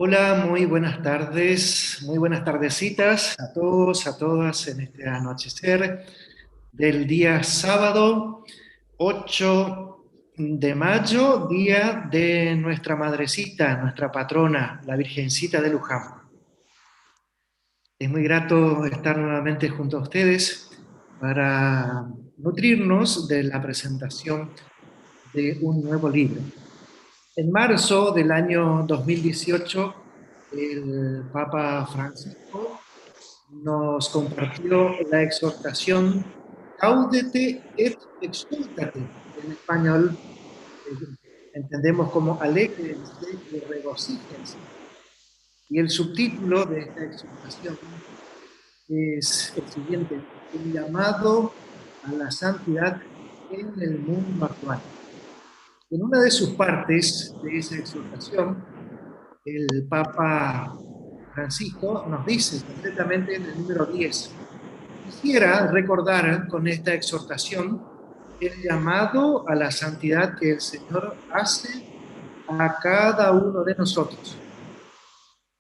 Hola, muy buenas tardes, muy buenas tardecitas a todos, a todas en este anochecer del día sábado 8 de mayo, día de nuestra madrecita, nuestra patrona, la Virgencita de Luján. Es muy grato estar nuevamente junto a ustedes para nutrirnos de la presentación de un nuevo libro. En marzo del año 2018, el Papa Francisco nos compartió la exhortación Gaudete et exsultate, que en español entendemos como alégrense y regocíjense. Y el subtítulo de esta exhortación es el siguiente: el llamado a la santidad en el mundo actual. En una de sus partes de esa exhortación, el Papa Francisco nos dice, concretamente en el número 10: quisiera recordar con esta exhortación el llamado a la santidad que el Señor hace a cada uno de nosotros.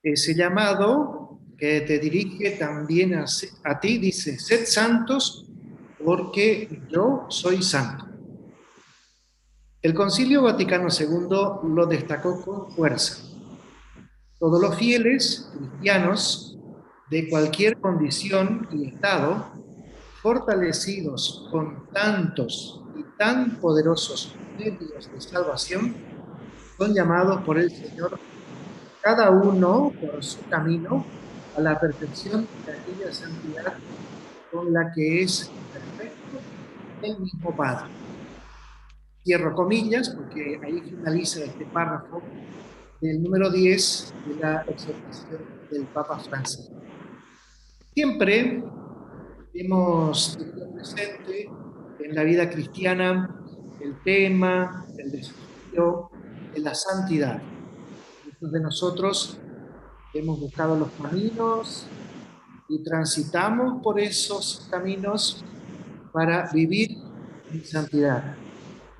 Ese llamado que te dirige también a ti dice: sed santos porque yo soy santo. El Concilio Vaticano II lo destacó con fuerza. Todos los fieles cristianos de cualquier condición y estado, fortalecidos con tantos y tan poderosos medios de salvación, son llamados por el Señor, cada uno por su camino, a la perfección de aquella santidad con la que es perfecto el mismo Padre. Cierro comillas porque ahí finaliza este párrafo del número 10 de la exhortación del Papa Francisco. Siempre hemos tenido presente en la vida cristiana el tema, el desafío de la santidad. Muchos de nosotros hemos buscado los caminos y transitamos por esos caminos para vivir en santidad.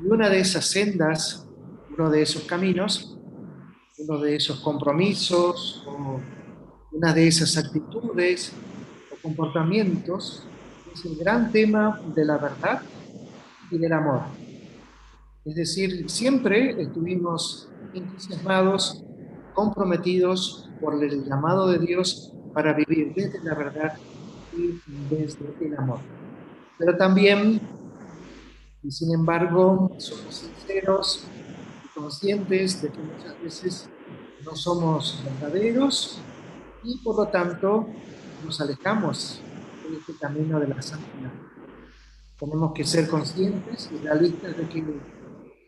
Y una de esas sendas, uno de esos caminos, uno de esos compromisos o una de esas actitudes o comportamientos es el gran tema de la verdad y del amor. Es decir, siempre estuvimos entusiasmados, comprometidos por el llamado de Dios para vivir desde la verdad y desde el amor. Pero también, y sin embargo, somos sinceros y conscientes de que muchas veces no somos verdaderos y por lo tanto nos alejamos de este camino de la santidad. Tenemos que ser conscientes y realistas de que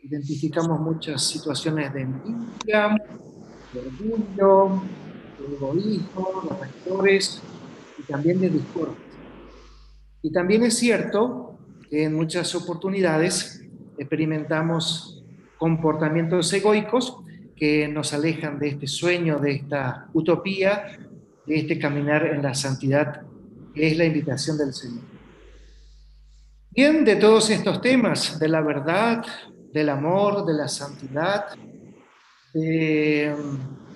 identificamos muchas situaciones de envidia, de orgullo, de egoísmo, de rencores y también de discordia. Y también es cierto que en muchas oportunidades experimentamos comportamientos egoicos que nos alejan de este sueño, de esta utopía, de este caminar en la santidad, que es la invitación del Señor. Bien, de todos estos temas, de la verdad, del amor, de la santidad, de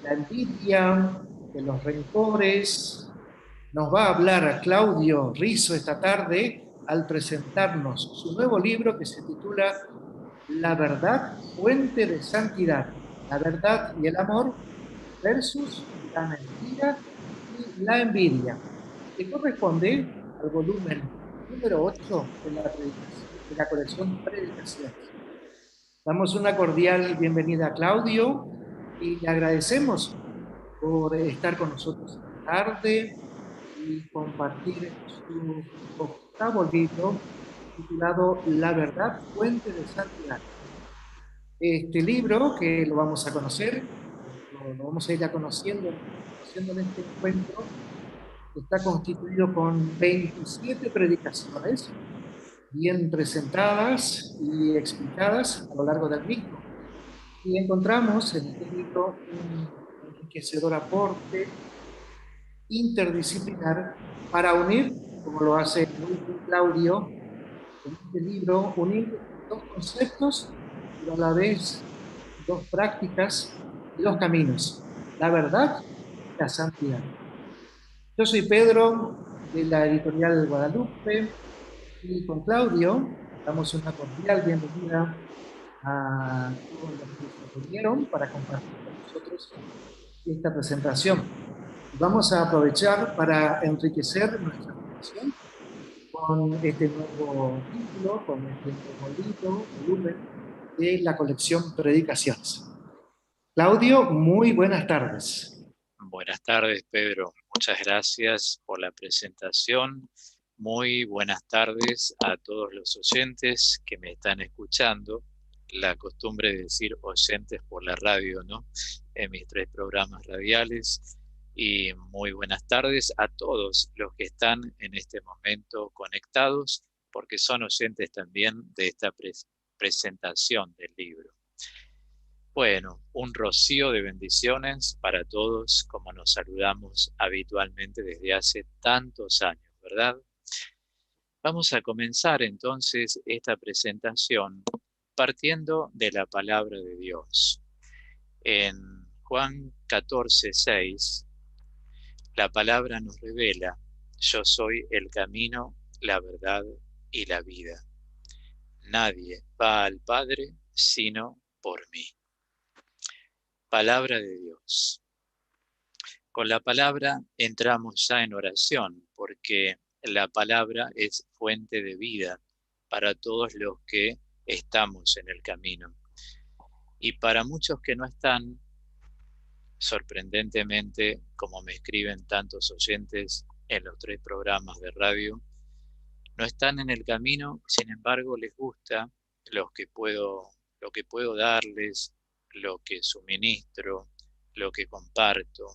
la envidia, de los rencores, nos va a hablar Claudio Rizzo esta tarde al presentarnos su nuevo libro que se titula La verdad, fuente de santidad, la verdad y el amor versus la mentira y la envidia, que corresponde al volumen número 8 de la colección Predicaciones. Damos una cordial bienvenida a Claudio y le agradecemos por estar con nosotros esta tarde y compartir su octavo libro titulado La verdad, fuente de santidad. Este libro, que lo vamos a conocer, lo vamos a ir conociendo en este encuentro, está constituido con 27 predicaciones bien presentadas y explicadas a lo largo del mismo. Y encontramos en este libro un enriquecedor aporte interdisciplinar para unir, como lo hace muy bien Claudio, en este libro, unir dos conceptos, pero a la vez dos prácticas y dos caminos. la verdad y la santidad. Yo soy Pedro, de la editorial Guadalupe, y con Claudio damos una cordial bienvenida a todos los que se reunieron para compartir con nosotros esta presentación. Vamos a aprovechar para enriquecer nuestra formación con este nuevo título, con este nuevo libro, volumen de la colección Predicaciones. Claudio, muy buenas tardes. Buenas tardes, Pedro. Muchas gracias por la presentación. Muy buenas tardes a todos los oyentes que me están escuchando. La costumbre de decir oyentes por la radio, ¿no? En mis 3 programas radiales. Y muy buenas tardes a todos los que están en este momento conectados, porque son oyentes también de esta presentación del libro. Bueno, un rocío de bendiciones para todos, como nos saludamos habitualmente desde hace tantos años, ¿verdad? Vamos a comenzar entonces esta presentación partiendo de la palabra de Dios. En Juan 14:6, la palabra nos revela: yo soy el camino, la verdad y la vida. Nadie va al Padre sino por mí. Palabra de Dios. Con la palabra entramos ya en oración, porque la palabra es fuente de vida para todos los que estamos en el camino. Y para muchos que no están, sorprendentemente, como me escriben tantos oyentes en los 3 programas de radio, no están en el camino, sin embargo les gusta lo que puedo darles, lo que suministro, lo que comparto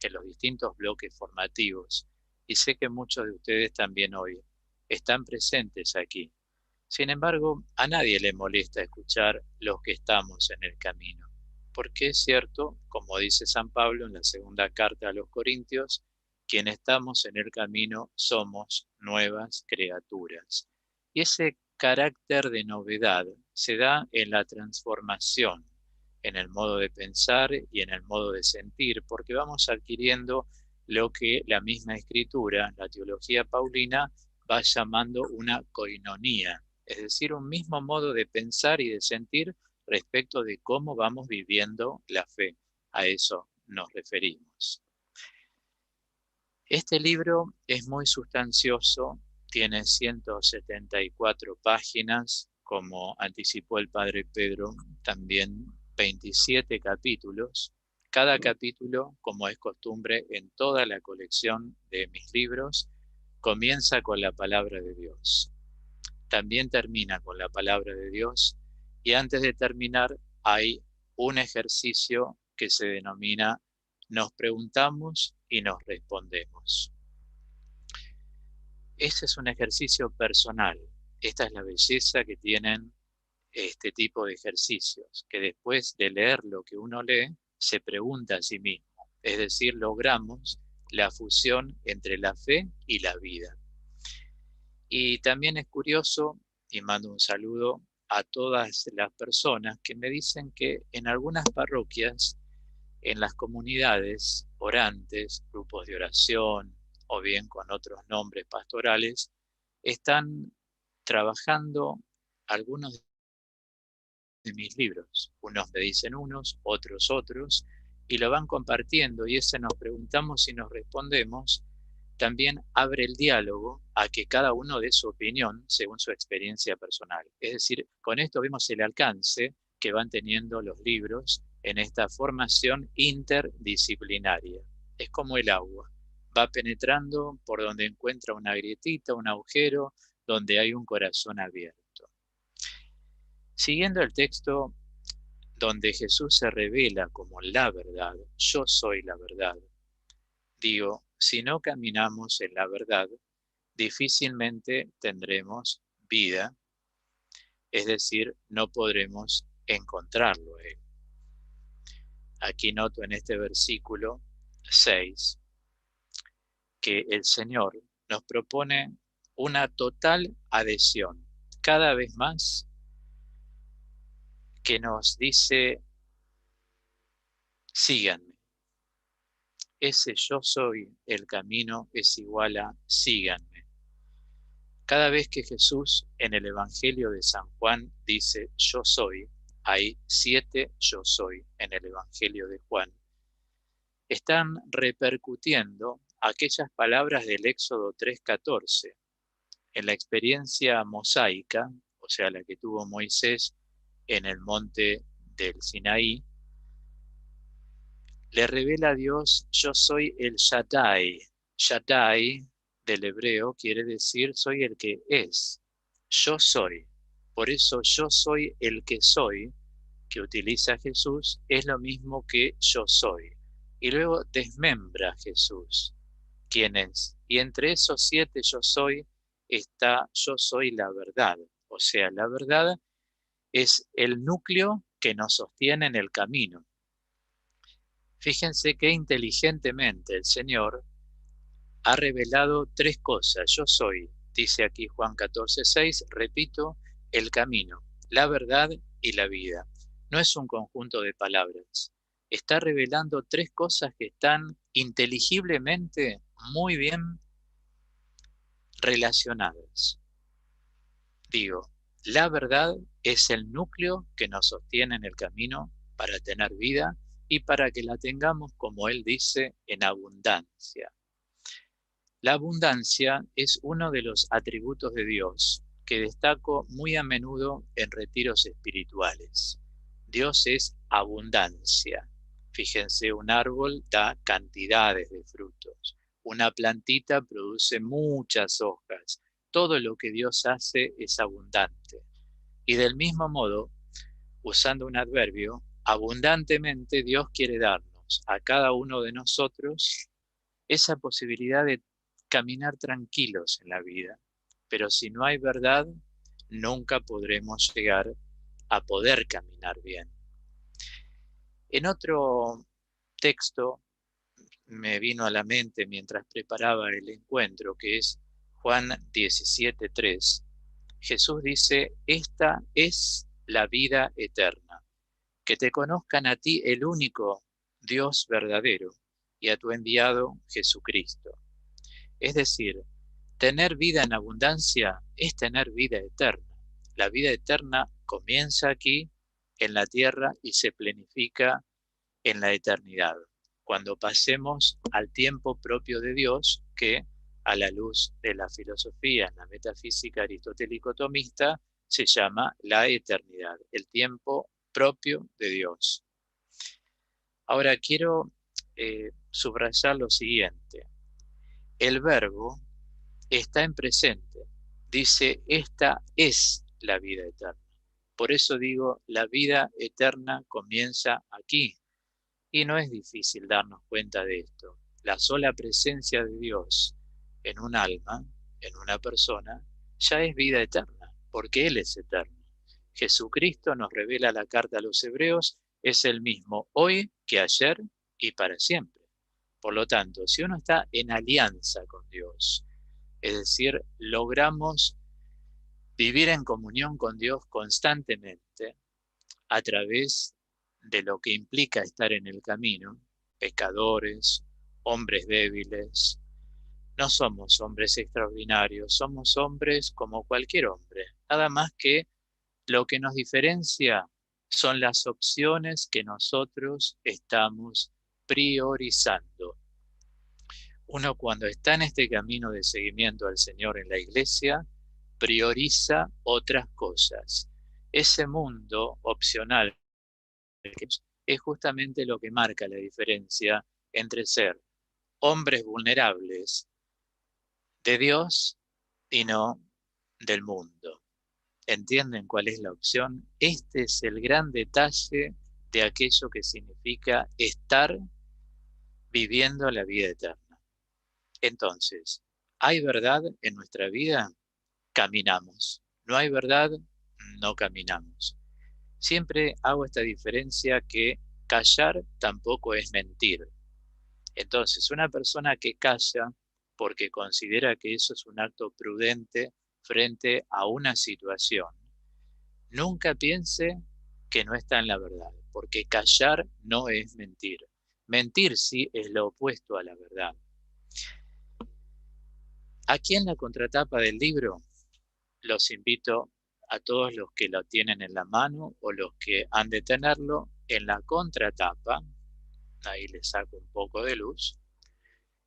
en los distintos bloques formativos. Y sé que muchos de ustedes también hoy están presentes aquí. Sin embargo, a nadie le molesta escuchar los que estamos en el camino, porque es cierto, como dice San Pablo en la segunda carta a los Corintios, quienes estamos en el camino somos nuevas criaturas. Y ese carácter de novedad se da en la transformación, en el modo de pensar y en el modo de sentir, porque vamos adquiriendo lo que la misma escritura, la teología paulina, va llamando una koinonía, es decir, un mismo modo de pensar y de sentir respecto de cómo vamos viviendo la fe. A eso nos referimos. Este libro es muy sustancioso, tiene 174 páginas, como anticipó el padre Pedro, también 27 capítulos. Cada capítulo, como es costumbre en toda la colección de mis libros, comienza con la palabra de Dios. También termina con la palabra de Dios, y antes de terminar hay un ejercicio que se denomina nos preguntamos y nos respondemos. Este es un ejercicio personal. Esta es la belleza que tienen este tipo de ejercicios, que después de leer lo que uno lee, se pregunta a sí mismo. Es decir, logramos la fusión entre la fe y la vida. Y también es curioso, y mando un saludo a todas las personas que me dicen que en algunas parroquias, en las comunidades orantes, grupos de oración o bien con otros nombres pastorales, están trabajando algunos de mis libros. Unos me dicen unos, otros, y lo van compartiendo, y ese nos preguntamos y nos respondemos también abre el diálogo a que cada uno dé su opinión según su experiencia personal. Es decir, con esto vemos el alcance que van teniendo los libros en esta formación interdisciplinaria. Es como el agua, va penetrando por donde encuentra una grietita, un agujero, donde hay un corazón abierto. Siguiendo el texto donde Jesús se revela como la verdad, yo soy la verdad. Digo, si no caminamos en la verdad, difícilmente tendremos vida, es decir, no podremos encontrarlo a Él. Aquí noto en este versículo 6 que el Señor nos propone una total adhesión, cada vez más, que nos dice, síganme, Ese yo soy el camino es igual a síganme. Cada vez que Jesús en el Evangelio de San Juan dice yo soy, hay 7 yo soy en el Evangelio de Juan, están repercutiendo aquellas palabras del Éxodo 3:14. En la experiencia mosaica, o sea, la que tuvo Moisés en el monte del Sinaí, le revela a Dios, yo soy el Shaddai. Shaddai del hebreo quiere decir soy el que es. Yo soy. Por eso yo soy el que soy, que utiliza Jesús, es lo mismo que yo soy. Y luego desmembra Jesús quién es. Y entre esos 7 yo soy está yo soy la verdad. O sea, la verdad es el núcleo que nos sostiene en el camino. Fíjense que inteligentemente el Señor ha revelado 3 cosas. Yo soy, dice aquí Juan 14:6, repito, el camino, la verdad y la vida. No es un conjunto de palabras. Está revelando 3 cosas que están inteligiblemente muy bien relacionadas. Digo, la verdad es el núcleo que nos sostiene en el camino para tener vida y para que la tengamos, como él dice, en abundancia. La abundancia es uno de los atributos de Dios que destaco muy a menudo en retiros espirituales. Dios es abundancia. Fíjense, un árbol da cantidades de frutos. Una plantita produce muchas hojas. Todo lo que Dios hace es abundante. Y del mismo modo, usando un adverbio, abundantemente Dios quiere darnos a cada uno de nosotros esa posibilidad de caminar tranquilos en la vida. Pero si no hay verdad, nunca podremos llegar a poder caminar bien. En otro texto me vino a la mente mientras preparaba el encuentro, que es Juan 17:3. Jesús dice, esta es la vida eterna, que te conozcan a ti el único Dios verdadero y a tu enviado Jesucristo. Es decir, tener vida en abundancia es tener vida eterna. La vida eterna comienza aquí, en la tierra, y se planifica en la eternidad, cuando pasemos al tiempo propio de Dios, que a la luz de la filosofía, en la metafísica aristotélico-tomista, se llama la eternidad, el tiempo propio de Dios. Ahora quiero subrayar lo siguiente. El verbo está en presente. Dice, esta es la vida eterna. Por eso digo, la vida eterna comienza aquí. Y no es difícil darnos cuenta de esto. La sola presencia de Dios en un alma, en una persona, ya es vida eterna, porque Él es eterno. Jesucristo, nos revela la carta a los Hebreos, es el mismo hoy que ayer y para siempre. Por lo tanto, si uno está en alianza con Dios, es decir, logramos vivir en comunión con Dios constantemente a través de lo que implica estar en el camino, pecadores, hombres débiles. No somos hombres extraordinarios, somos hombres como cualquier hombre. Nada más que lo que nos diferencia son las opciones que nosotros estamos priorizando. Uno cuando está en este camino de seguimiento al Señor en la iglesia, prioriza otras cosas. Ese mundo opcional es justamente lo que marca la diferencia entre ser hombres vulnerables de Dios y no del mundo. ¿Entienden cuál es la opción? Este es el gran detalle de aquello que significa estar viviendo la vida eterna. Entonces, ¿hay verdad en nuestra vida? Caminamos. ¿No hay verdad? No caminamos. Siempre hago esta diferencia que callar tampoco es mentir. Entonces, una persona que calla porque considera que eso es un acto prudente frente a una situación, nunca piense que no está en la verdad, porque callar no es mentir. Mentir sí es lo opuesto a la verdad. Aquí en la contratapa del libro los invito a todos los que lo tienen en la mano o los que han de tenerlo en la contratapa, ahí les saco un poco de luz,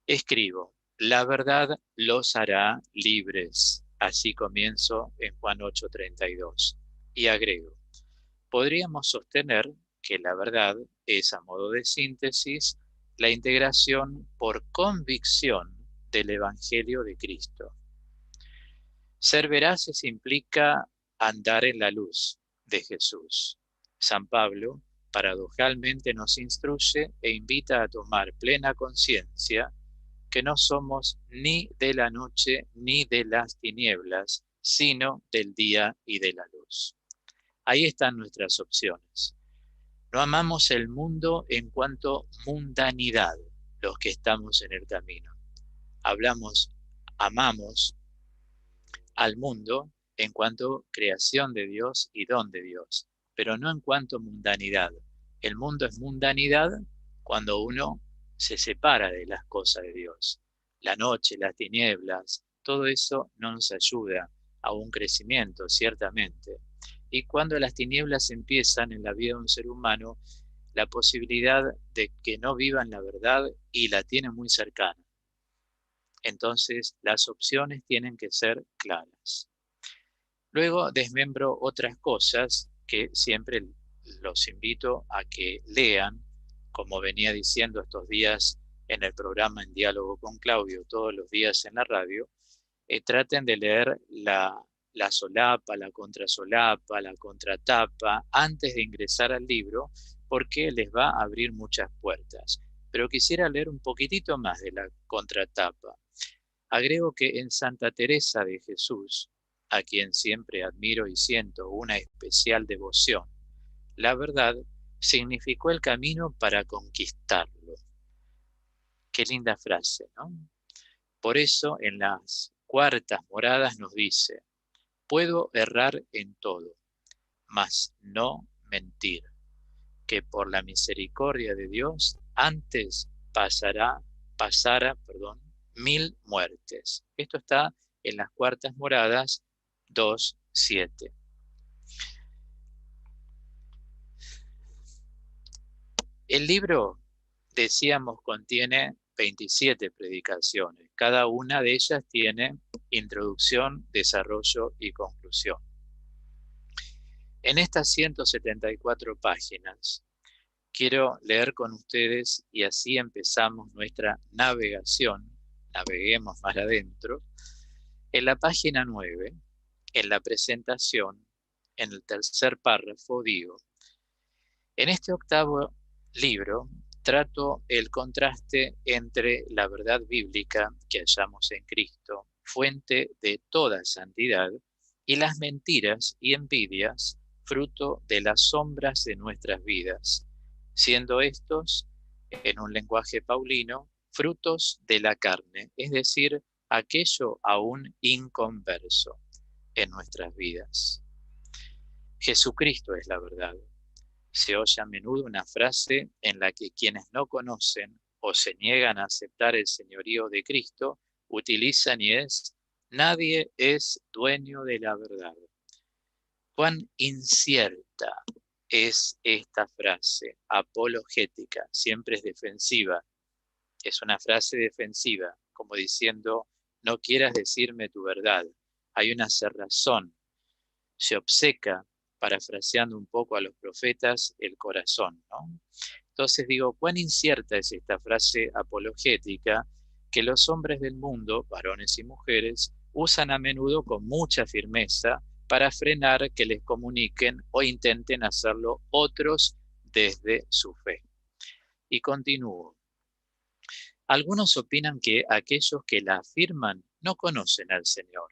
escribo: la verdad los hará libres. Así comienzo en Juan 8:32. Y agrego: podríamos sostener que la verdad es, a modo de síntesis, la integración por convicción del Evangelio de Cristo. Ser veraces implica andar en la luz de Jesús. San Pablo, paradojalmente, nos instruye e invita a tomar plena conciencia que no somos ni de la noche ni de las tinieblas, sino del día y de la luz. Ahí están nuestras opciones. No amamos el mundo en cuanto mundanidad, los que estamos en el camino. Amamos al mundo en cuanto creación de Dios y don de Dios, pero no en cuanto mundanidad. El mundo es mundanidad cuando uno se separa de las cosas de Dios. La noche, las tinieblas, todo eso no nos ayuda a un crecimiento, ciertamente. Y cuando las tinieblas empiezan en la vida de un ser humano, la posibilidad de que no vivan la verdad y la tiene muy cercana. Entonces, las opciones tienen que ser claras. Luego desmembro otras cosas que siempre los invito a que lean, como venía diciendo estos días en el programa En Diálogo con Claudio, todos los días en la radio. Traten de leer la solapa, la contrasolapa, la contratapa, antes de ingresar al libro, porque les va a abrir muchas puertas. Pero quisiera leer un poquitito más de la contratapa. Agrego que en Santa Teresa de Jesús, a quien siempre admiro y siento una especial devoción, la verdad significó el camino para conquistarlo. Qué linda frase, ¿no? Por eso en las cuartas moradas nos dice: puedo errar en todo, mas no mentir, que por la misericordia de Dios antes pasara 1000 muertes. Esto está en las cuartas moradas 2:7. El libro, decíamos, contiene 27 predicaciones. Cada una de ellas tiene introducción, desarrollo y conclusión. En estas 174 páginas quiero leer con ustedes, y así empezamos nuestra navegación, naveguemos más adentro, en la página 9, en la presentación, en el tercer párrafo, digo: en este octavo libro trato el contraste entre la verdad bíblica que hallamos en Cristo, fuente de toda santidad, y las mentiras y envidias, fruto de las sombras de nuestras vidas, siendo estos, en un lenguaje paulino, frutos de la carne, es decir, aquello aún inconverso en nuestras vidas. Jesucristo es la verdad. Se oye a menudo una frase en la que quienes no conocen o se niegan a aceptar el señorío de Cristo utilizan, y es: nadie es dueño de la verdad. Cuán incierta es esta frase, apologética, siempre es defensiva. Es una frase defensiva, como diciendo: no quieras decirme tu verdad, hay una cerrazón. Se obceca, parafraseando un poco a los profetas, el corazón, ¿no? Entonces digo, cuán incierta es esta frase apologética que los hombres del mundo, varones y mujeres, usan a menudo con mucha firmeza para frenar que les comuniquen o intenten hacerlo otros desde su fe. Y continúo. Algunos opinan que aquellos que la afirman no conocen al Señor.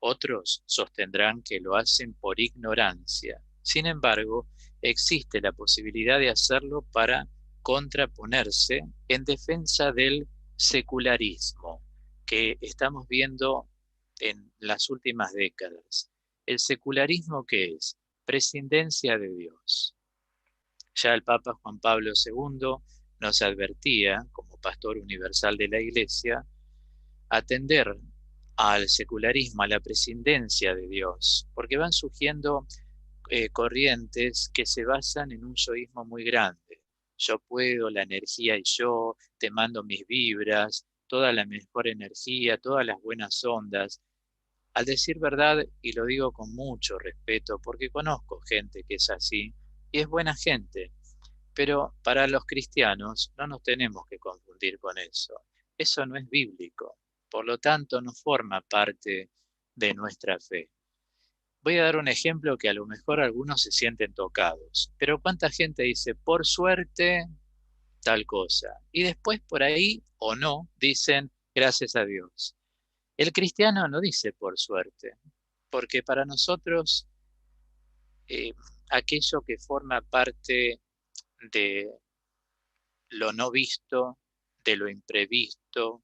Otros sostendrán que lo hacen por ignorancia. Sin embargo, existe la posibilidad de hacerlo para contraponerse en defensa del secularismo que estamos viendo en las últimas décadas. ¿El secularismo qué es? Prescindencia de Dios. Ya el Papa Juan Pablo II nos advertía, como pastor universal de la Iglesia, atender al secularismo, a la prescindencia de Dios, porque van surgiendo corrientes que se basan en un yoísmo muy grande. Yo puedo, la energía y yo, te mando mis vibras, toda la mejor energía, todas las buenas ondas. Al decir verdad, y lo digo con mucho respeto, porque conozco gente que es así, y es buena gente, pero para los cristianos no nos tenemos que confundir con eso. Eso no es bíblico, por lo tanto no forma parte de nuestra fe. Voy a dar un ejemplo que a lo mejor algunos se sienten tocados, pero ¿cuánta gente dice, por suerte, tal cosa? Y después por ahí, o no, dicen, gracias a Dios. El cristiano no dice por suerte, porque para nosotros eh, aquello que forma parte de lo no visto, de lo imprevisto,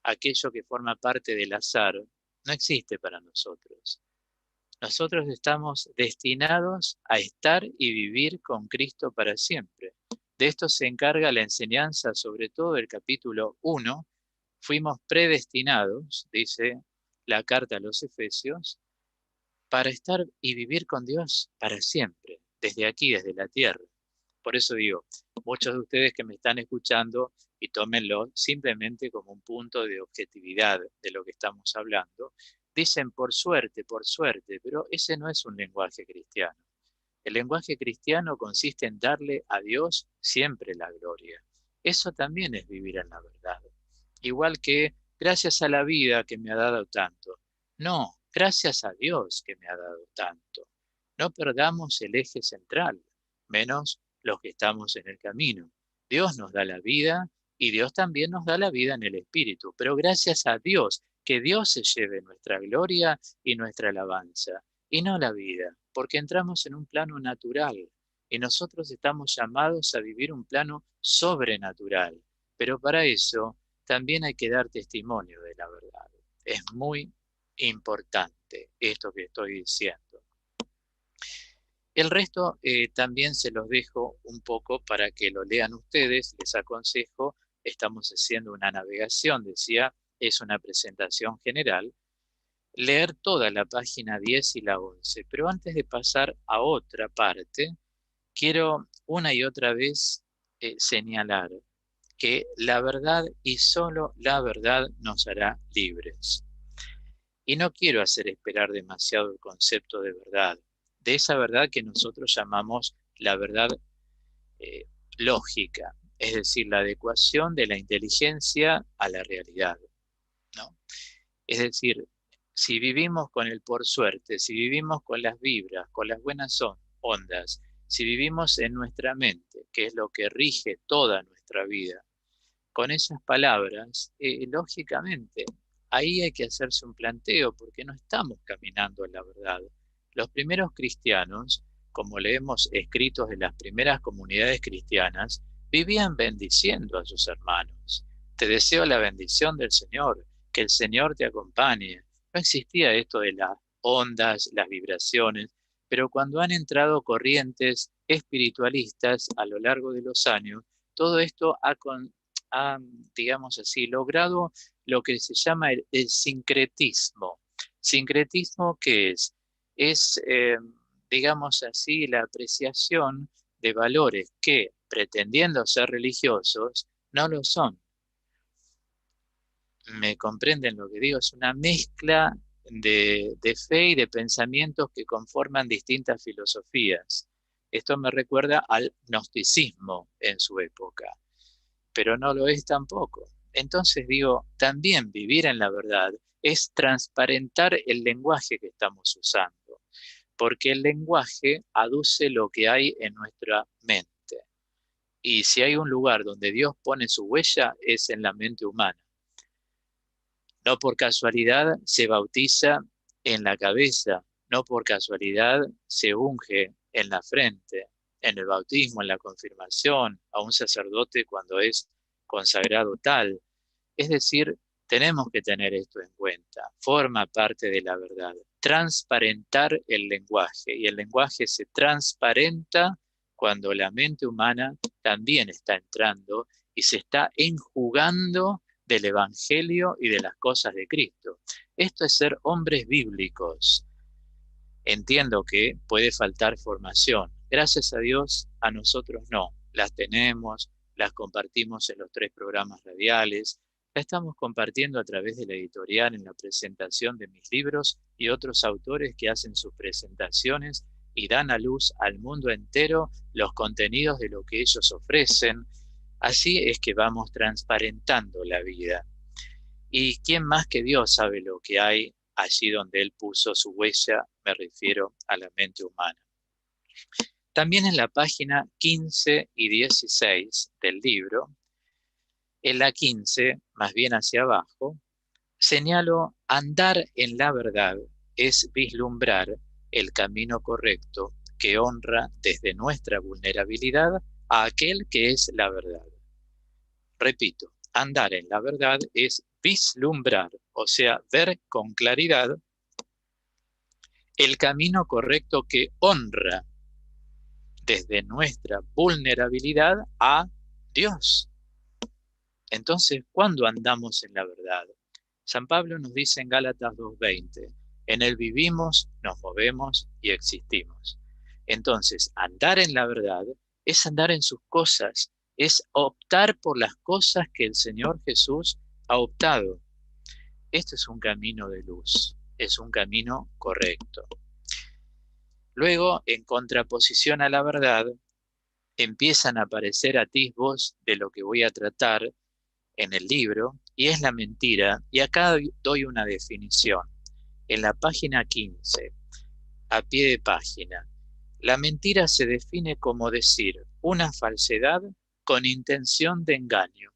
aquello que forma parte del azar, no existe para nosotros. Nosotros estamos destinados a estar y vivir con Cristo para siempre. De esto se encarga la enseñanza, sobre todo del capítulo 1. Fuimos predestinados, dice la carta a los Efesios, para estar y vivir con Dios para siempre, desde aquí, desde la tierra. Por eso digo, muchos de ustedes que me están escuchando, y tómenlo simplemente como un punto de objetividad de lo que estamos hablando, dicen por suerte, pero ese no es un lenguaje cristiano. El lenguaje cristiano consiste en darle a Dios siempre la gloria. Eso también es vivir en la verdad. Igual que gracias a la vida que me ha dado tanto. No, gracias a Dios que me ha dado tanto. No perdamos el eje central, menos los que estamos en el camino. Dios nos da la vida y Dios también nos da la vida en el Espíritu. Pero gracias a Dios, que Dios se lleve nuestra gloria y nuestra alabanza, y no la vida, porque entramos en un plano natural y nosotros estamos llamados a vivir un plano sobrenatural. Pero para eso también hay que dar testimonio de la verdad. Es muy importante esto que estoy diciendo. El resto también se los dejo un poco para que lo lean ustedes, les aconsejo, estamos haciendo una navegación, decía, es una presentación general, leer toda la página 10 y la 11, pero antes de pasar a otra parte, quiero una y otra vez señalar que la verdad y solo la verdad nos hará libres. Y no quiero hacer esperar demasiado el concepto de verdad, de esa verdad que nosotros llamamos la verdad eh, lógica, es decir, la adecuación de la inteligencia a la realidad, ¿no? Es decir, si vivimos con el por suerte, si vivimos con las vibras, con las buenas ondas, si vivimos en nuestra mente, que es lo que rige toda nuestra vida, con esas palabras, lógicamente, ahí hay que hacerse un planteo porque no estamos caminando en la verdad. Los primeros cristianos, como leemos escritos de las primeras comunidades cristianas, vivían bendiciendo a sus hermanos. Te deseo la bendición del Señor, que el Señor te acompañe. No existía esto de las ondas, las vibraciones, pero cuando han entrado corrientes espiritualistas a lo largo de los años, todo esto ha, digamos así, logrado lo que se llama el sincretismo. ¿Sincretismo qué es? Es, digamos así, la apreciación de valores que, pretendiendo ser religiosos, no lo son. ¿Me comprenden lo que digo? Es una mezcla de fe y de pensamientos que conforman distintas filosofías. Esto me recuerda al gnosticismo en su época, pero no lo es tampoco. Entonces digo, también vivir en la verdad es transparentar el lenguaje que estamos usando, porque el lenguaje aduce lo que hay en nuestra mente. Y si hay un lugar donde Dios pone su huella, es en la mente humana. No por casualidad se bautiza en la cabeza, no por casualidad se unge en la frente, en el bautismo, en la confirmación, a un sacerdote cuando es consagrado tal. Es decir, tenemos que tener esto en cuenta, forma parte de la verdad. Transparentar el lenguaje, y el lenguaje se transparenta cuando la mente humana también está entrando y se está enjugando del Evangelio y de las cosas de Cristo. Esto es ser hombres bíblicos. Entiendo que puede faltar formación. Gracias a Dios, a nosotros no. Las tenemos, las compartimos en los 3 programas radiales, la estamos compartiendo a través de la editorial en la presentación de mis libros y otros autores que hacen sus presentaciones y dan a luz al mundo entero los contenidos de lo que ellos ofrecen. Así es que vamos transparentando la vida. ¿Y quién más que Dios sabe lo que hay allí donde Él puso su huella? Me refiero a la mente humana. También en la página 15 y 16 del libro, en la 15, más bien hacia abajo, señalo: andar en la verdad es vislumbrar el camino correcto que honra desde nuestra vulnerabilidad a aquel que es la verdad. Repito, andar en la verdad es vislumbrar, o sea, ver con claridad el camino correcto que honra desde nuestra vulnerabilidad a Dios. Entonces, ¿cuándo andamos en la verdad? San Pablo nos dice en Gálatas 2:20, en Él vivimos, nos movemos y existimos. Entonces, andar en la verdad es andar en sus cosas, es optar por las cosas que el Señor Jesús ha optado. Este es un camino de luz, es un camino correcto. Luego, en contraposición a la verdad, empiezan a aparecer atisbos de lo que voy a tratar en el libro, y es la mentira. Y acá doy una definición. En la página 15, a pie de página, la mentira se define como decir una falsedad con intención de engaño.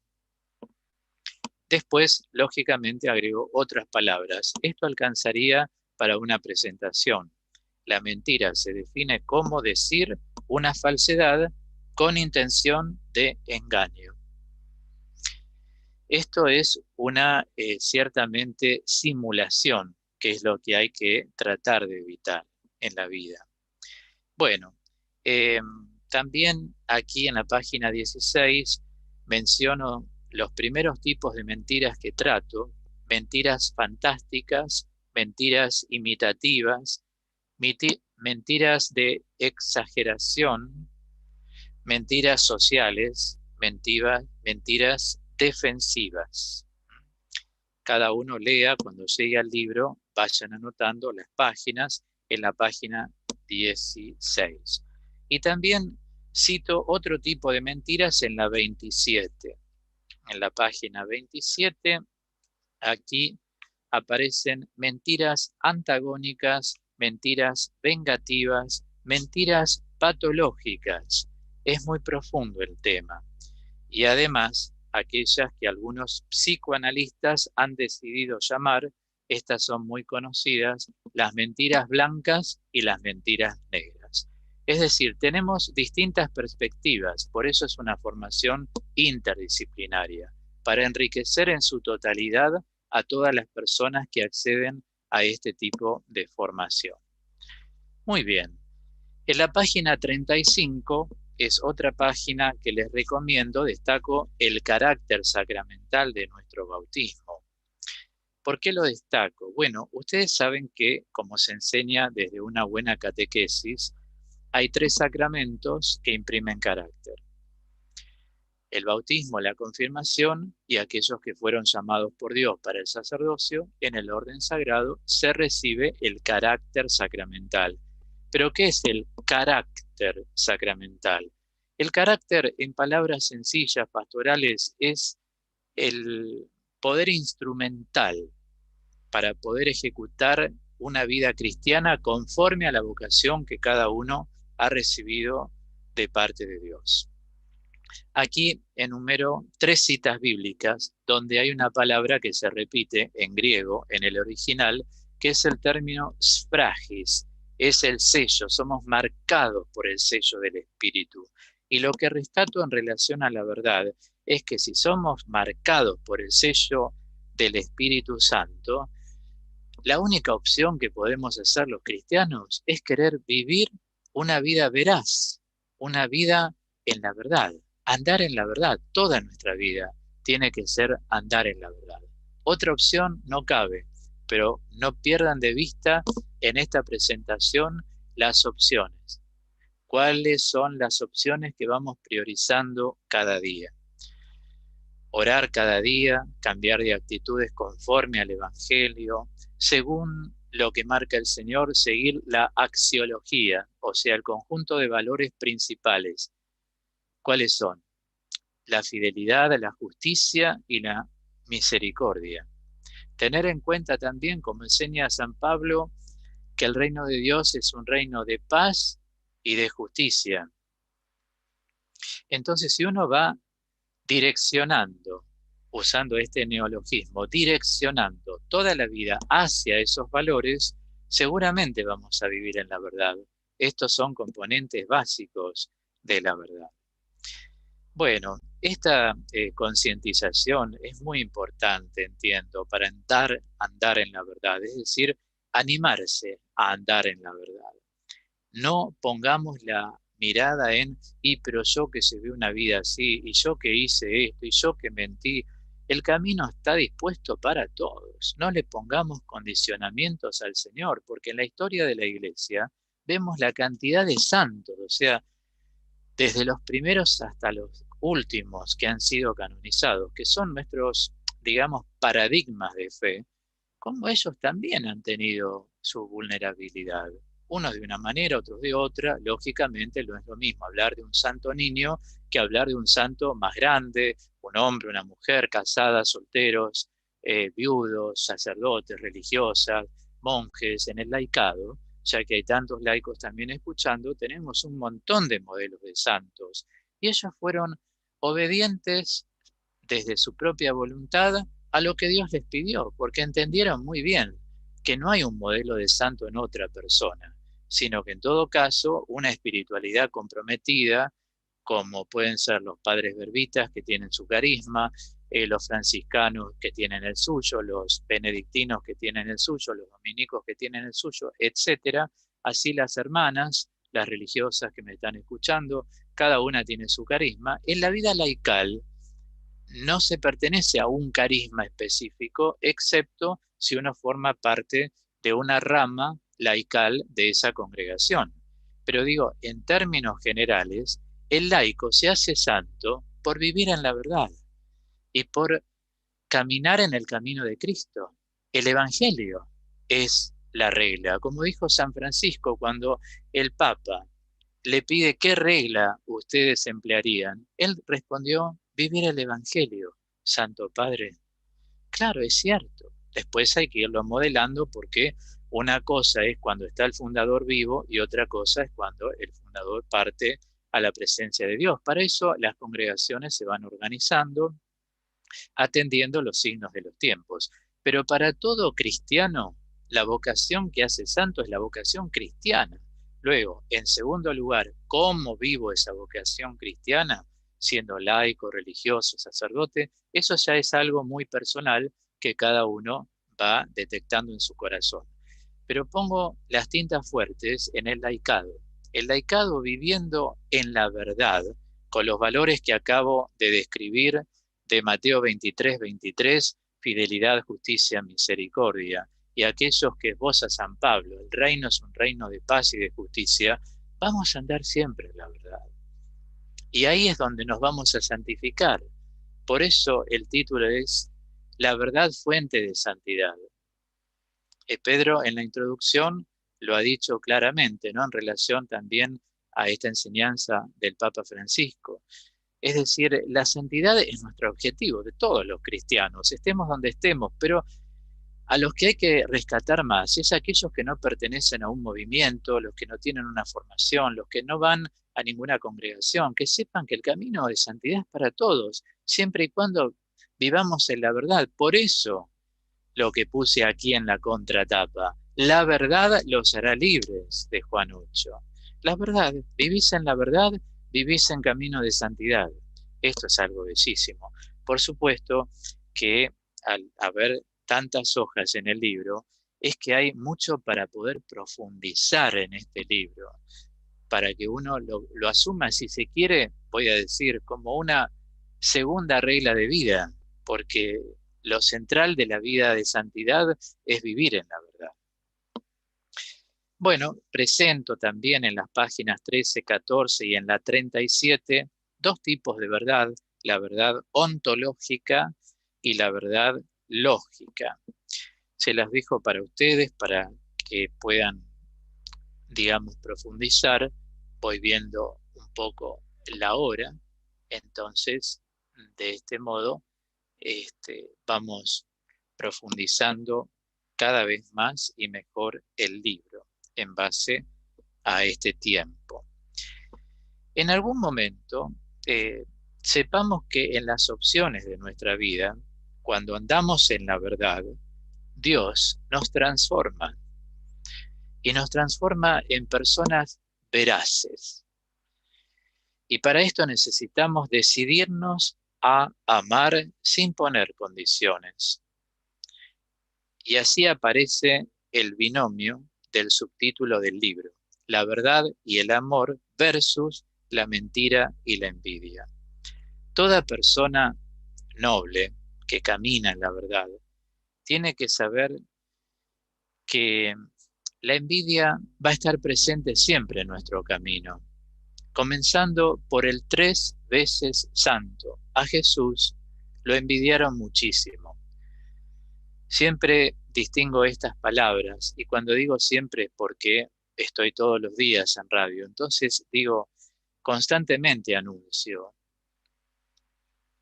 Después, lógicamente, agrego otras palabras. Esto alcanzaría para una presentación. La mentira se define como decir una falsedad con intención de engaño. Esto es una ciertamente simulación, que es lo que hay que tratar de evitar en la vida. Bueno, también aquí en la página 16 menciono los primeros tipos de mentiras que trato: mentiras fantásticas, mentiras imitativas, mentiras de exageración, mentiras sociales, mentiras defensivas. Cada uno lea cuando llegue al libro, vayan anotando las páginas en la página 16. Y también cito otro tipo de mentiras en la 27. En la página 27, aquí aparecen mentiras antagónicas, mentiras vengativas, mentiras patológicas. Es muy profundo el tema. Y además, aquellas que algunos psicoanalistas han decidido llamar, estas son muy conocidas, las mentiras blancas y las mentiras negras. Es decir, tenemos distintas perspectivas, por eso es una formación interdisciplinaria, para enriquecer en su totalidad a todas las personas que acceden a este tipo de formación. Muy bien. En la página 35 es otra página que les recomiendo. Destaco el carácter sacramental de nuestro bautismo. ¿Por qué lo destaco? Bueno, ustedes saben que, como se enseña desde una buena catequesis, hay 3 sacramentos que imprimen carácter: el bautismo, la confirmación, y aquellos que fueron llamados por Dios para el sacerdocio. En el orden sagrado se recibe el carácter sacramental. ¿Pero qué es el carácter sacramental? El carácter, en palabras sencillas, pastorales, es el poder instrumental para poder ejecutar una vida cristiana conforme a la vocación que cada uno ha recibido de parte de Dios. Aquí enumero 3 citas bíblicas donde hay una palabra que se repite en griego, en el original, que es el término sfragis. Es el sello, somos marcados por el sello del Espíritu. Y lo que rescato en relación a la verdad es que si somos marcados por el sello del Espíritu Santo, la única opción que podemos hacer los cristianos es querer vivir una vida veraz, una vida en la verdad, andar en la verdad. Toda nuestra vida tiene que ser andar en la verdad. Otra opción no cabe, pero no pierdan de vista en esta presentación las opciones. ¿Cuáles son las opciones que vamos priorizando cada día? Orar cada día, cambiar de actitudes conforme al Evangelio, según lo que marca el Señor, seguir la axiología, o sea, el conjunto de valores principales. ¿Cuáles son? La fidelidad, la justicia y la misericordia. Tener en cuenta también, como enseña San Pablo, que el reino de Dios es un reino de paz y de justicia. Entonces, si uno va direccionando, usando este neologismo, direccionando toda la vida hacia esos valores, seguramente vamos a vivir en la verdad. Estos son componentes básicos de la verdad. Bueno, esta concientización es muy importante, entiendo, para andar en la verdad, es decir, animarse a andar en la verdad. No pongamos la mirada en, pero yo que se ve una vida así, y yo que hice esto, y yo que mentí. El camino está dispuesto para todos. No le pongamos condicionamientos al Señor, porque en la historia de la Iglesia vemos la cantidad de santos, o sea, desde los primeros hasta los últimos que han sido canonizados, que son nuestros, digamos, paradigmas de fe, como ellos también han tenido su vulnerabilidad. Unos de una manera, otros de otra. Lógicamente no es lo mismo hablar de un santo niño que hablar de un santo más grande, un hombre, una mujer, casadas, solteros, viudos, sacerdotes, religiosas, monjes, en el laicado, ya que hay tantos laicos también escuchando, tenemos un montón de modelos de santos. Y ellos fueron obedientes desde su propia voluntad a lo que Dios les pidió, porque entendieron muy bien que no hay un modelo de santo en otra persona, sino que en todo caso una espiritualidad comprometida, como pueden ser los padres verbitas que tienen su carisma, los franciscanos que tienen el suyo, los benedictinos que tienen el suyo, los dominicos que tienen el suyo, etcétera. Así las hermanas, las religiosas que me están escuchando, cada una tiene su carisma. En la vida laical no se pertenece a un carisma específico, excepto si uno forma parte de una rama laical de esa congregación. Pero digo, en términos generales, el laico se hace santo por vivir en la verdad y por caminar en el camino de Cristo. El Evangelio es la regla. Como dijo San Francisco cuando el Papa le pide qué regla ustedes emplearían, él respondió, vivir el Evangelio, Santo Padre. Claro, es cierto. Después hay que irlo modelando porque una cosa es cuando está el fundador vivo y otra cosa es cuando el fundador parte a la presencia de Dios. Para eso las congregaciones se van organizando, atendiendo los signos de los tiempos. Pero para todo cristiano, la vocación que hace santo es la vocación cristiana. Luego, en segundo lugar, ¿cómo vivo esa vocación cristiana? Siendo laico, religioso, sacerdote, eso ya es algo muy personal que cada uno va detectando en su corazón. Pero pongo las tintas fuertes en el laicado. El laicado viviendo en la verdad, con los valores que acabo de describir de Mateo 23, 23, fidelidad, justicia, misericordia, y aquellos que esboza San Pablo, el reino es un reino de paz y de justicia, vamos a andar siempre en la verdad. Y ahí es donde nos vamos a santificar. Por eso el título es La verdad fuente de santidad. Pedro en la introducción lo ha dicho claramente, ¿no? En relación también a esta enseñanza del Papa Francisco. Es decir, la santidad es nuestro objetivo de todos los cristianos, estemos donde estemos, pero a los que hay que rescatar más es aquellos que no pertenecen a un movimiento, los que no tienen una formación, los que no van a ninguna congregación, que sepan que el camino de santidad es para todos, siempre y cuando vivamos en la verdad. Por eso lo que puse aquí en la contratapa, la verdad los hará libres, de Juan 8. La verdad, vivís en la verdad, vivís en camino de santidad. Esto es algo bellísimo. Por supuesto que al haber tantas hojas en el libro, es que hay mucho para poder profundizar en este libro. para que uno lo asuma, si se quiere, voy a decir, como una segunda regla de vida, porque lo central de la vida de santidad es vivir en la verdad. Bueno, presento también en las páginas 13, 14 y en la 37 dos tipos de verdad, la verdad ontológica y la verdad lógica. Se las dejo para ustedes, para que puedan, digamos, profundizar. Voy viendo un poco la hora, entonces, de este modo, vamos profundizando cada vez más y mejor el libro en base a este tiempo. En algún momento, sepamos que en las opciones de nuestra vida, cuando andamos en la verdad, Dios nos transforma y nos transforma en personas veraces. Y para esto necesitamos decidirnos a amar sin poner condiciones. Y así aparece el binomio del subtítulo del libro, la verdad y el amor versus la mentira y la envidia. Toda persona noble que camina en la verdad tiene que saber que la envidia va a estar presente siempre en nuestro camino, comenzando por el 3 veces santo. A Jesús lo envidiaron muchísimo. Siempre distingo estas palabras, y cuando digo siempre es porque estoy todos los días en radio, entonces digo, constantemente anuncio.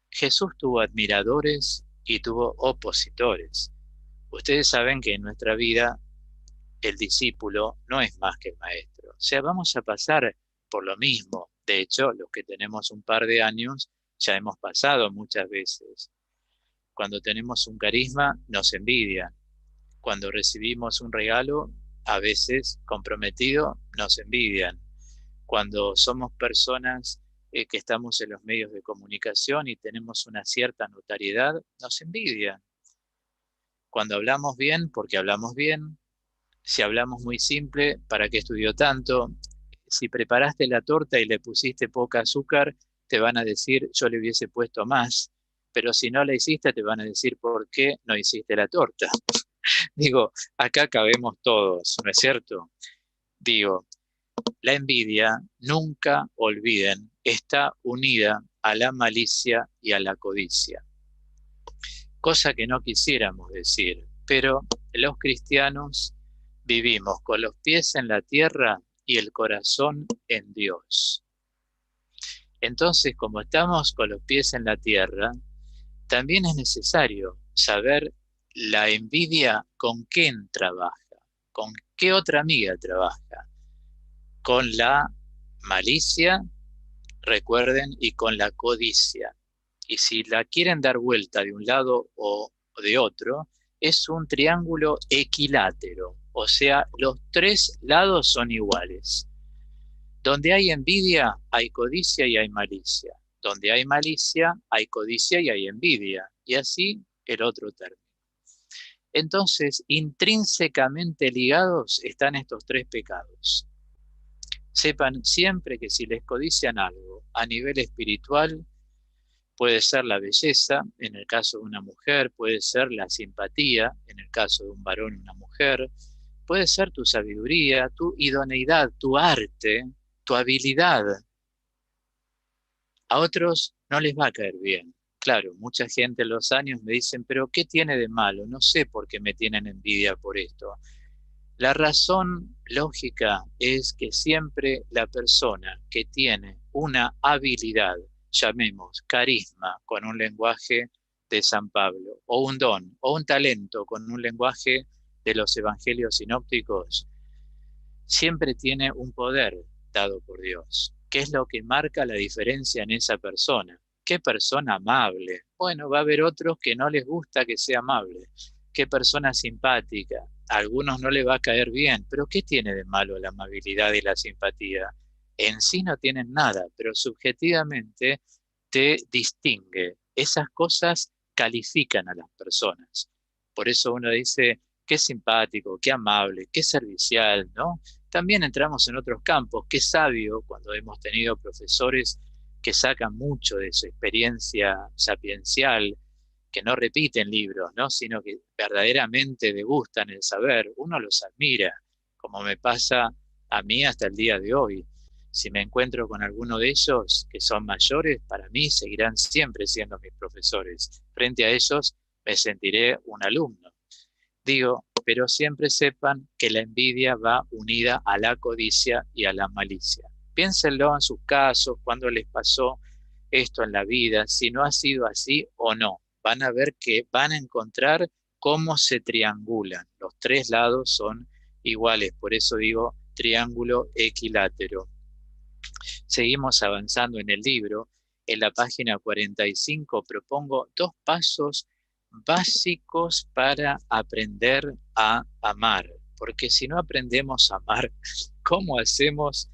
Jesús tuvo admiradores y tuvo opositores. Ustedes saben que en nuestra vida el discípulo no es más que el maestro. O sea, vamos a pasar por lo mismo. De hecho, los que tenemos un par de años ya hemos pasado muchas veces. Cuando tenemos un carisma, nos envidian. Cuando recibimos un regalo, a veces comprometido, nos envidian. Cuando somos personas que estamos en los medios de comunicación y tenemos una cierta notoriedad, nos envidian. Cuando hablamos bien, porque hablamos bien. Si hablamos muy simple, ¿para qué estudió tanto? Si preparaste la torta y le pusiste poca azúcar, te van a decir, yo le hubiese puesto más. Pero si no la hiciste, te van a decir, ¿por qué no hiciste la torta? Digo, acá cabemos todos, ¿no es cierto? Digo, la envidia, nunca olviden, está unida a la malicia y a la codicia. Cosa que no quisiéramos decir, pero los cristianos vivimos con los pies en la tierra y el corazón en Dios. Entonces, como estamos con los pies en la tierra, también es necesario saber la envidia con quién trabaja, con qué otra amiga trabaja, con la malicia, recuerden, y con la codicia. Y si la quieren dar vuelta de un lado o de otro, es un triángulo equilátero, o sea, los tres lados son iguales. Donde hay envidia, hay codicia y hay malicia. Donde hay malicia, hay codicia y hay envidia. Y así el otro término. Entonces, intrínsecamente ligados están estos tres pecados. Sepan siempre que si les codician algo a nivel espiritual, puede ser la belleza, en el caso de una mujer, puede ser la simpatía, en el caso de un varón y una mujer, puede ser tu sabiduría, tu idoneidad, tu arte, tu habilidad. A otros no les va a caer bien. Claro, mucha gente en los años me dicen, pero ¿qué tiene de malo? No sé por qué me tienen envidia por esto. La razón lógica es que siempre la persona que tiene una habilidad, llamemos carisma con un lenguaje de San Pablo, o un don, o un talento con un lenguaje de los evangelios sinópticos, siempre tiene un poder dado por Dios. ¿Qué es lo que marca la diferencia en esa persona? ¿Qué persona amable? Bueno, va a haber otros que no les gusta que sea amable. ¿Qué persona simpática? A algunos no les va a caer bien, pero ¿qué tiene de malo la amabilidad y la simpatía? En sí no tienen nada, pero subjetivamente te distingue. Esas cosas califican a las personas. Por eso uno dice, qué simpático, qué amable, qué servicial, ¿no? También entramos en otros campos. Qué sabio cuando hemos tenido profesores que sacan mucho de su experiencia sapiencial, que no repiten libros, ¿no? Sino que verdaderamente degustan el saber. Uno los admira, como me pasa a mí hasta el día de hoy. Si me encuentro con alguno de ellos que son mayores, para mí seguirán siempre siendo mis profesores. Frente a ellos me sentiré un alumno. Digo, pero siempre sepan que la envidia va unida a la codicia y a la malicia. Piénsenlo en sus casos, cuando les pasó esto en la vida, si no ha sido así o no. Van a ver que van a encontrar cómo se triangulan. Los tres lados son iguales, por eso digo triángulo equilátero. Seguimos avanzando en el libro. En la página 45 propongo 2 pasos básicos para aprender a amar. Porque si no aprendemos a amar, ¿cómo hacemos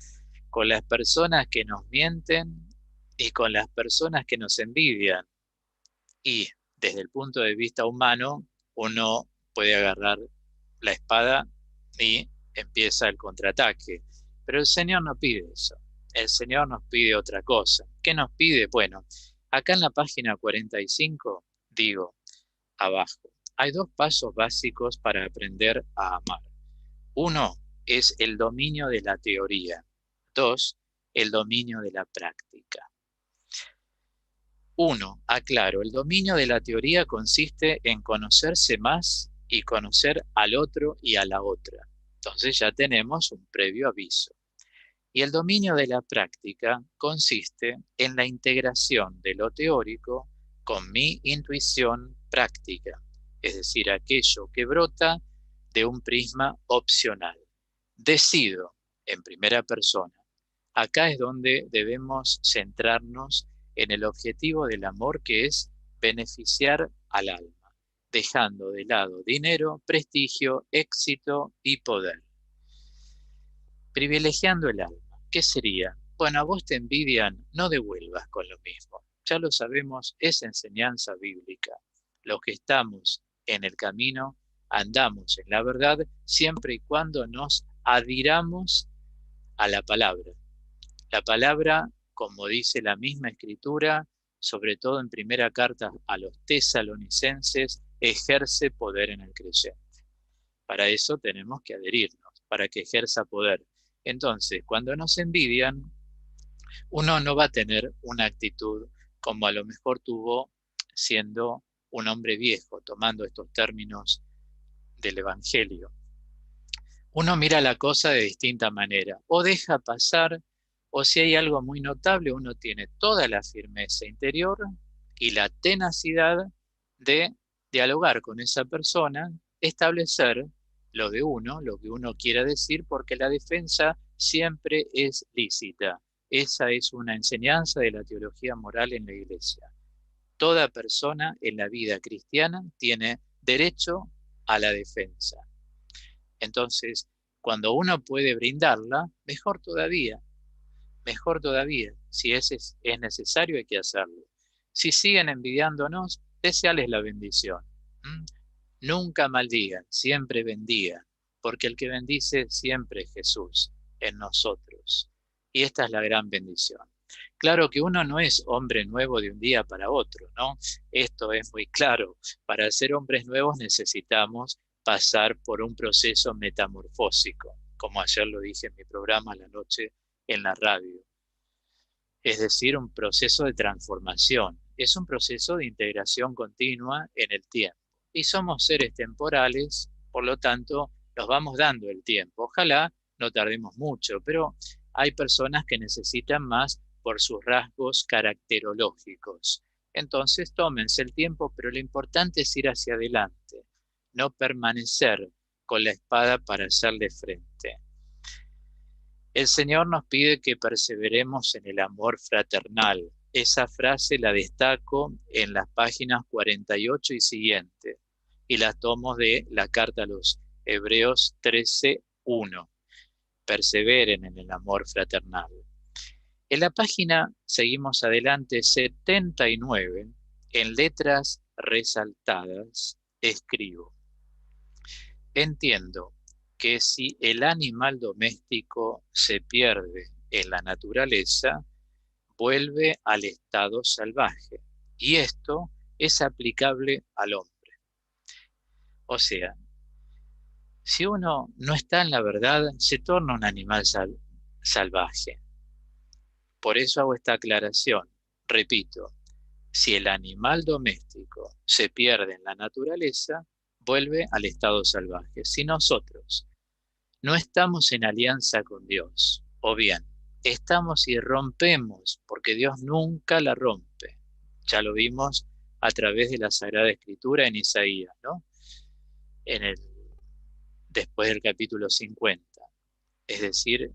con las personas que nos mienten y con las personas que nos envidian? Y desde el punto de vista humano, uno puede agarrar la espada y empieza el contraataque. Pero el Señor no pide eso. El Señor nos pide otra cosa. ¿Qué nos pide? Bueno, acá en la página 45, digo, abajo, hay 2 pasos básicos para aprender a amar. Uno es el dominio de la teoría. 2, el dominio de la práctica. 1, aclaro, el dominio de la teoría consiste en conocerse más y conocer al otro y a la otra. Entonces ya tenemos un previo aviso. Y el dominio de la práctica consiste en la integración de lo teórico con mi intuición práctica, es decir, aquello que brota de un prisma opcional. Decido en primera persona. Acá es donde debemos centrarnos en el objetivo del amor, que es beneficiar al alma, dejando de lado dinero, prestigio, éxito y poder. Privilegiando el alma. ¿Qué sería? Bueno, a vos te envidian, no devuelvas con lo mismo. Ya lo sabemos, es enseñanza bíblica. Los que estamos en el camino, andamos en la verdad, siempre y cuando nos adhiramos a la palabra. La palabra, como dice la misma Escritura, sobre todo en primera carta a los tesalonicenses, ejerce poder en el creyente. Para eso tenemos que adherirnos, para que ejerza poder. Entonces, cuando nos envidian, uno no va a tener una actitud como a lo mejor tuvo siendo un hombre viejo, tomando estos términos del Evangelio. Uno mira la cosa de distinta manera, o deja pasar, o si hay algo muy notable, uno tiene toda la firmeza interior y la tenacidad de dialogar con esa persona, establecer lo de uno, lo que uno quiera decir, porque la defensa siempre es lícita. Esa es una enseñanza de la teología moral en la Iglesia. Toda persona en la vida cristiana tiene derecho a la defensa. Entonces, cuando uno puede brindarla, mejor todavía. Si es necesario, hay que hacerlo. Si siguen envidiándonos, deseales la bendición. Nunca maldigan, siempre bendigan, porque el que bendice siempre es Jesús en nosotros. Y esta es la gran bendición. Claro que uno no es hombre nuevo de un día para otro, ¿no? Esto es muy claro. Para ser hombres nuevos necesitamos pasar por un proceso metamorfósico, como ayer lo dije en mi programa a la noche en la radio. Es decir, un proceso de transformación. Es un proceso de integración continua en el tiempo. Y somos seres temporales, por lo tanto, nos vamos dando el tiempo. Ojalá no tardemos mucho, pero hay personas que necesitan más por sus rasgos caracterológicos. Entonces, tómense el tiempo, pero lo importante es ir hacia adelante, no permanecer con la espada para hacerle frente. El Señor nos pide que perseveremos en el amor fraternal. Esa frase la destaco en las páginas 48 y siguiente, y la tomo de la carta a los Hebreos 13:1. Perseveren en el amor fraternal. En la página, seguimos adelante, 79, en letras resaltadas, escribo: entiendo que si el animal doméstico se pierde en la naturaleza, vuelve al estado salvaje. Y esto es aplicable al hombre. O sea, si uno no está en la verdad, se torna un animal salvaje. Por eso hago esta aclaración. Repito, si el animal doméstico se pierde en la naturaleza, vuelve al estado salvaje. Si nosotros no estamos en alianza con Dios, o bien estamos y rompemos, porque Dios nunca la rompe. Ya lo vimos a través de la Sagrada Escritura en Isaías, ¿no? En el, después del capítulo 50. Es decir,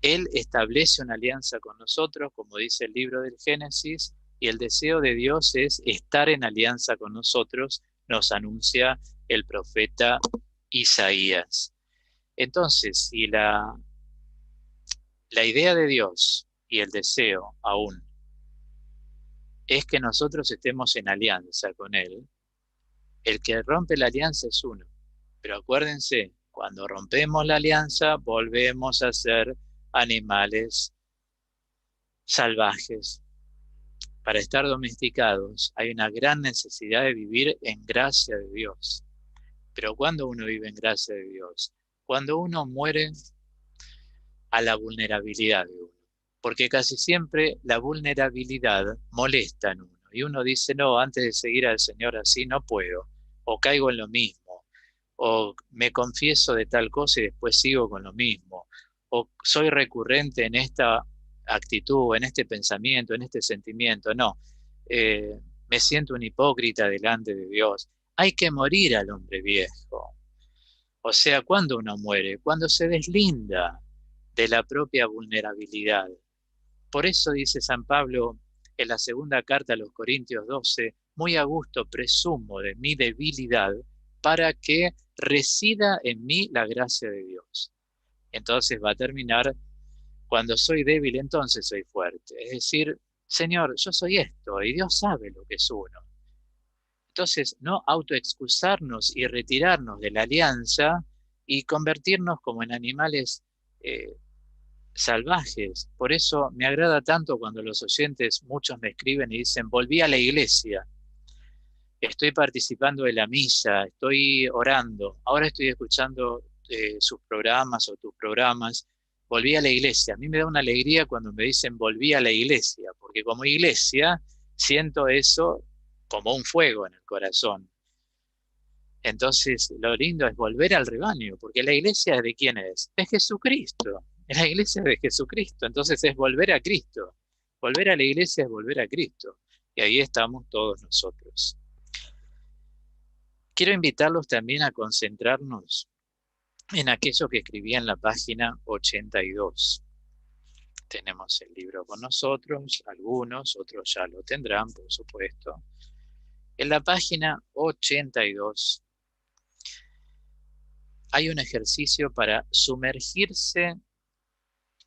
Él establece una alianza con nosotros, como dice el libro del Génesis, y el deseo de Dios es estar en alianza con nosotros, nos anuncia el profeta Isaías. Entonces, si la idea de Dios y el deseo aún es que nosotros estemos en alianza con Él, el que rompe la alianza es uno. Pero acuérdense, cuando rompemos la alianza, volvemos a ser animales salvajes. Para estar domesticados hay una gran necesidad de vivir en gracia de Dios. Pero ¿cuándo uno vive en gracia de Dios? Cuando uno muere a la vulnerabilidad de uno. Porque casi siempre la vulnerabilidad molesta en uno. Y uno dice, no, antes de seguir al Señor así no puedo. O caigo en lo mismo. O me confieso de tal cosa y después sigo con lo mismo. O soy recurrente en esta actitud, en este pensamiento, en este sentimiento. No, me siento un hipócrita delante de Dios. Hay que morir al hombre viejo. O sea, ¿cuándo uno muere? Cuando se deslinda de la propia vulnerabilidad. Por eso dice San Pablo en la segunda carta a los Corintios 12, muy a gusto presumo de mi debilidad para que resida en mí la gracia de Dios. Entonces va a terminar, cuando soy débil, entonces soy fuerte. Es decir, Señor, yo soy esto y Dios sabe lo que es uno. Entonces, no autoexcusarnos y retirarnos de la alianza y convertirnos como en animales salvajes. Por eso me agrada tanto cuando los oyentes, muchos me escriben y dicen, volví a la iglesia, estoy participando de la misa, estoy orando, ahora estoy escuchando sus programas o tus programas, volví a la iglesia. A mí me da una alegría cuando me dicen volví a la iglesia, porque como iglesia siento eso como un fuego en el corazón. Entonces, lo lindo es volver al rebaño, porque la iglesia ¿de quién es? De Jesucristo. La iglesia es de Jesucristo, entonces es volver a Cristo. Volver a la iglesia es volver a Cristo. Y ahí estamos todos nosotros. Quiero invitarlos también a concentrarnos en aquello que escribí en la página 82. Tenemos el libro con nosotros, algunos, otros ya lo tendrán, por supuesto. En la página 82 hay un ejercicio para sumergirse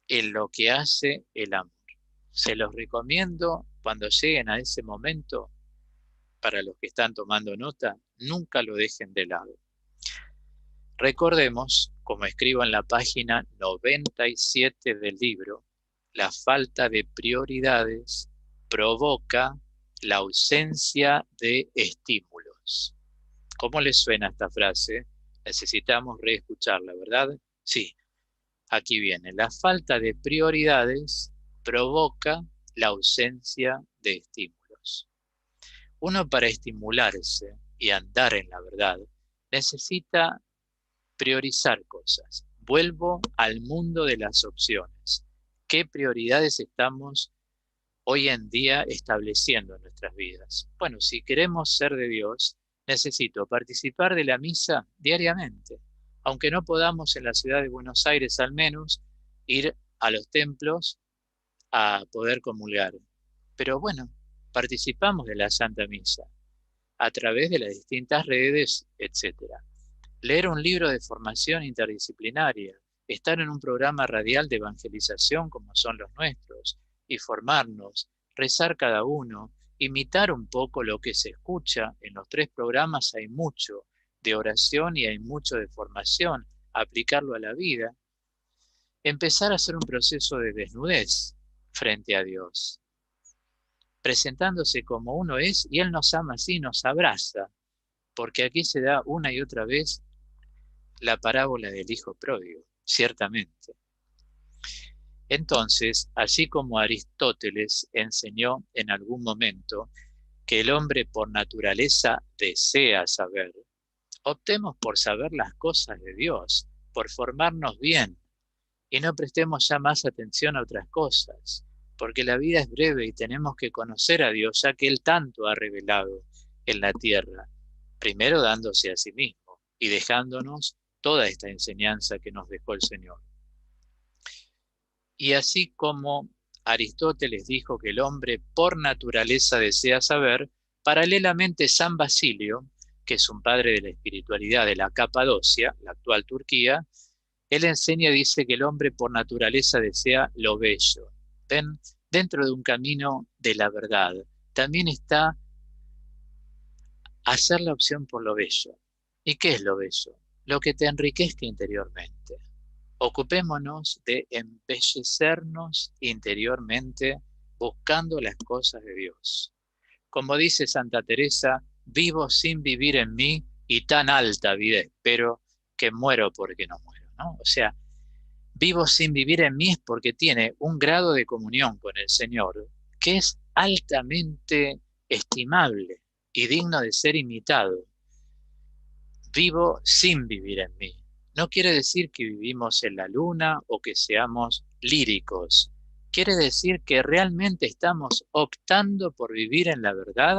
en lo que hace el amor. Se los recomiendo cuando lleguen a ese momento, para los que están tomando nota, nunca lo dejen de lado. Recordemos, como escribo en la página 97 del libro, la falta de prioridades provoca la ausencia de estímulos. ¿Cómo les suena esta frase? Necesitamos reescucharla, ¿verdad? Sí, aquí viene. La falta de prioridades provoca la ausencia de estímulos. Uno, para estimularse y andar en la verdad, necesita priorizar cosas. Vuelvo al mundo de las opciones. ¿Qué prioridades estamos hoy en día estableciendo en nuestras vidas? Bueno, si queremos ser de Dios, necesito participar de la misa diariamente. Aunque no podamos en la ciudad de Buenos Aires al menos ir a los templos a poder comulgar. Pero bueno, participamos de la Santa Misa a través de las distintas redes, etcétera. Leer un libro de formación interdisciplinaria, estar en un programa radial de evangelización como son los nuestros, y formarnos, rezar cada uno, imitar un poco lo que se escucha. En los 3 programas hay mucho de oración y hay mucho de formación. aplicarlo a la vida, empezar a hacer un proceso de desnudez frente a Dios, presentándose como uno es, y Él nos ama así, nos abraza, porque aquí se da una y otra vez la parábola del hijo pródigo, ciertamente. Entonces, así como Aristóteles enseñó en algún momento que el hombre por naturaleza desea saber, optemos por saber las cosas de Dios, por formarnos bien, y no prestemos ya más atención a otras cosas, porque la vida es breve y tenemos que conocer a Dios, ya que Él tanto ha revelado en la tierra, primero dándose a sí mismo y dejándonos toda esta enseñanza que nos dejó el Señor. Y así como Aristóteles dijo que el hombre por naturaleza desea saber, paralelamente San Basilio, que es un padre de la espiritualidad de la Capadocia, la actual Turquía, él enseña y dice que el hombre por naturaleza desea lo bello. ¿Ven? Dentro de un camino de la verdad también está hacer la opción por lo bello. ¿Y qué es lo bello? Lo que te enriquezca interiormente. Ocupémonos de embellecernos interiormente buscando las cosas de Dios. Como dice Santa Teresa, vivo sin vivir en mí y tan alta vida espero que muero porque no muero, ¿no? O sea, vivo sin vivir en mí es porque tiene un grado de comunión con el Señor que es altamente estimable y digno de ser imitado. Vivo sin vivir en mí. No quiere decir que vivimos en la luna o que seamos líricos. Quiere decir que realmente estamos optando por vivir en la verdad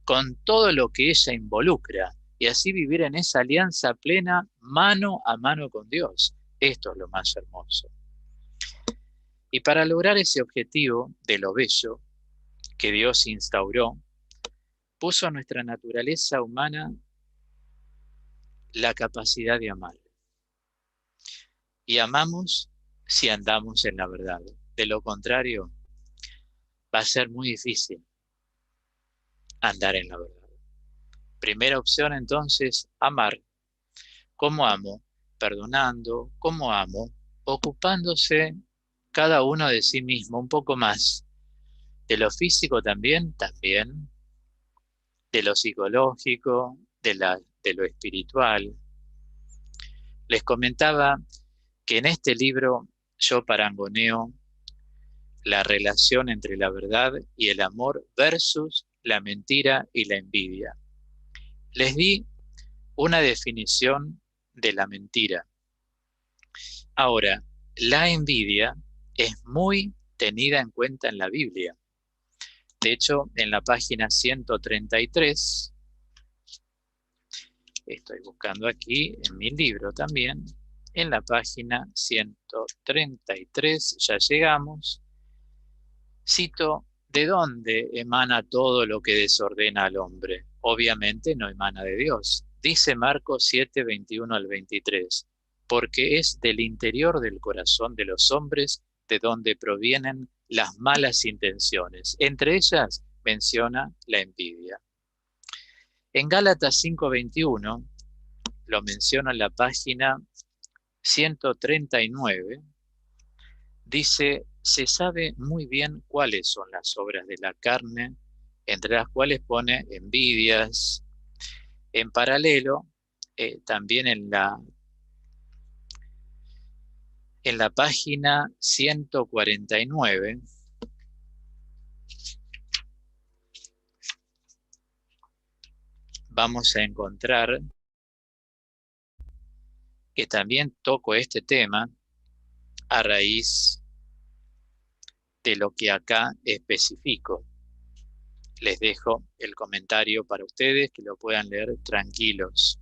con todo lo que ella involucra y así vivir en esa alianza plena mano a mano con Dios. Esto es lo más hermoso. Y para lograr ese objetivo de lo bello que Dios instauró, puso a nuestra naturaleza humana la capacidad de amar. Y amamos si andamos en la verdad. De lo contrario, va a ser muy difícil andar en la verdad. Primera opción entonces, amar. ¿Cómo amo? Perdonando. ¿Cómo amo? Ocupándose cada uno de sí mismo un poco más. De lo físico también, de lo psicológico, de lo espiritual. Les comentaba que en este libro yo parangoneo la relación entre la verdad y el amor versus la mentira y la envidia. Les di una definición de la mentira. Ahora, la envidia es muy tenida en cuenta en la Biblia. De hecho, en la página 133, estoy buscando aquí en mi libro también, en la página 133, ya llegamos, cito, ¿de dónde emana todo lo que desordena al hombre? Obviamente no emana de Dios. Dice Marcos 7, 21 al 23, porque es del interior del corazón de los hombres de donde provienen las malas intenciones. Entre ellas menciona la envidia. En Gálatas 5:21, lo menciona en la página 139, dice, se sabe muy bien cuáles son las obras de la carne, entre las cuales pone envidias. En paralelo, también en la página 149, vamos a encontrar que también toco este tema a raíz de lo que acá especifico. Les dejo el comentario para ustedes que lo puedan leer tranquilos.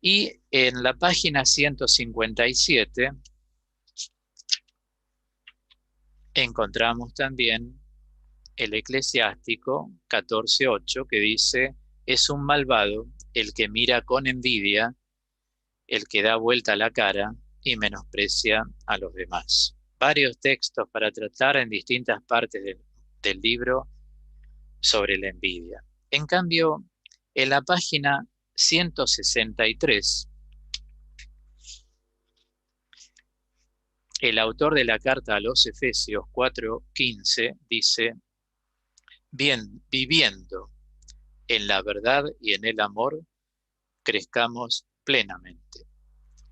Y en la página 157 encontramos también el Eclesiástico 14:8 que dice, es un malvado el que mira con envidia, el que da vuelta la cara y menosprecia a los demás. Varios textos para tratar en distintas partes del libro sobre la envidia. En cambio, en la página 163, el autor de la carta a los Efesios 4:15 dice: bien, viviendo en la verdad y en el amor, crezcamos plenamente,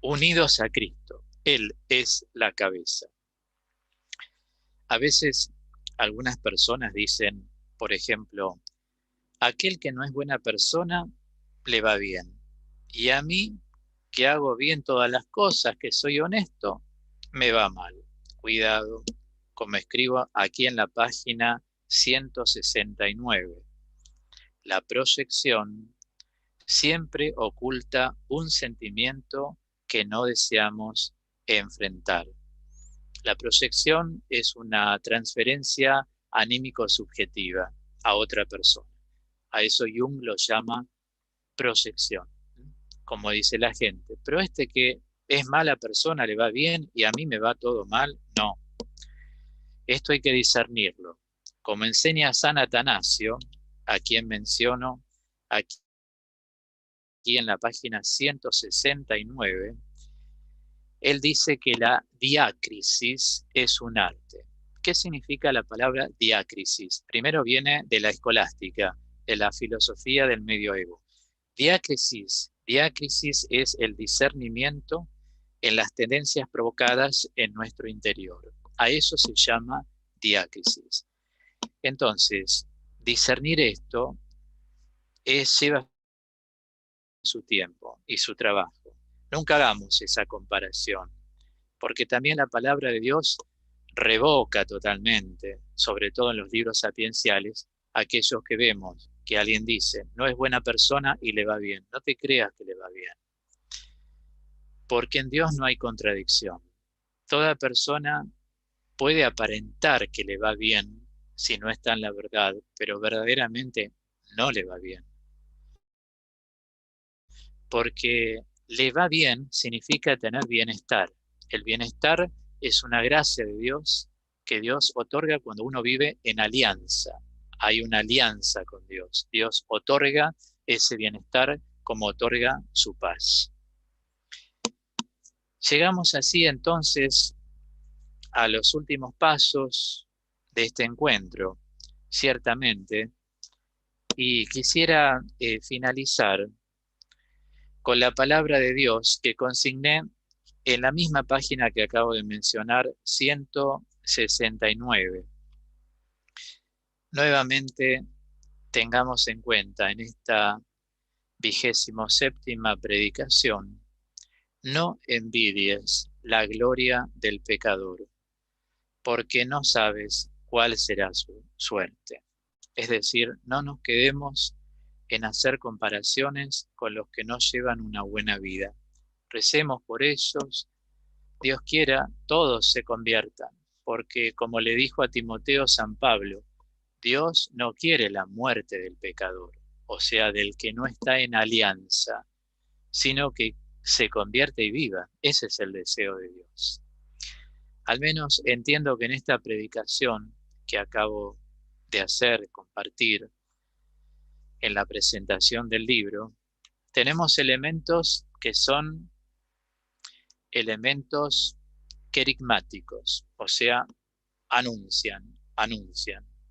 unidos a Cristo. Él es la cabeza. A veces algunas personas dicen, por ejemplo, aquel que no es buena persona le va bien. Y a mí, que hago bien todas las cosas, que soy honesto, me va mal. Cuidado, como escribo aquí en la página 169. La proyección siempre oculta un sentimiento que no deseamos enfrentar. La proyección es una transferencia anímico-subjetiva a otra persona. A eso Jung lo llama proyección, como dice la gente. Pero que es mala persona le va bien y a mí me va todo mal, no. Esto hay que discernirlo. Como enseña San Atanasio, a quien menciono aquí en la página 169, él dice que la diácrisis es un arte. ¿Qué significa la palabra diácrisis? Primero viene de la escolástica, de la filosofía del medioevo. Diácrisis es el discernimiento en las tendencias provocadas en nuestro interior. A eso se llama diácrisis. Entonces, discernir esto lleva su tiempo y su trabajo. Nunca hagamos esa comparación, porque también la palabra de Dios revoca totalmente, sobre todo en los libros sapienciales, aquellos que vemos que alguien dice, no es buena persona y le va bien. No te creas que le va bien, porque en Dios no hay contradicción. Toda persona puede aparentar que le va bien si no está en la verdad, pero verdaderamente no le va bien. Porque le va bien significa tener bienestar. El bienestar es una gracia de Dios que Dios otorga cuando uno vive en alianza. Hay una alianza con Dios. Dios otorga ese bienestar como otorga su paz. Llegamos así entonces a los últimos pasos de este encuentro, ciertamente, y quisiera finalizar con la palabra de Dios que consigné en la misma página que acabo de mencionar, 169. Nuevamente, tengamos en cuenta en esta 27ª predicación, no envidies la gloria del pecador, porque no sabes cuál será su suerte. Es decir, no nos quedemos en hacer comparaciones con los que no llevan una buena vida. Recemos por ellos. Dios quiera, todos se conviertan, porque como le dijo a Timoteo San Pablo, Dios no quiere la muerte del pecador, o sea, del que no está en alianza, sino que se convierte y viva. Ese es el deseo de Dios. Al menos entiendo que en esta predicación que acabo de hacer, compartir, en la presentación del libro, tenemos elementos que son elementos querigmáticos, o sea, anuncian,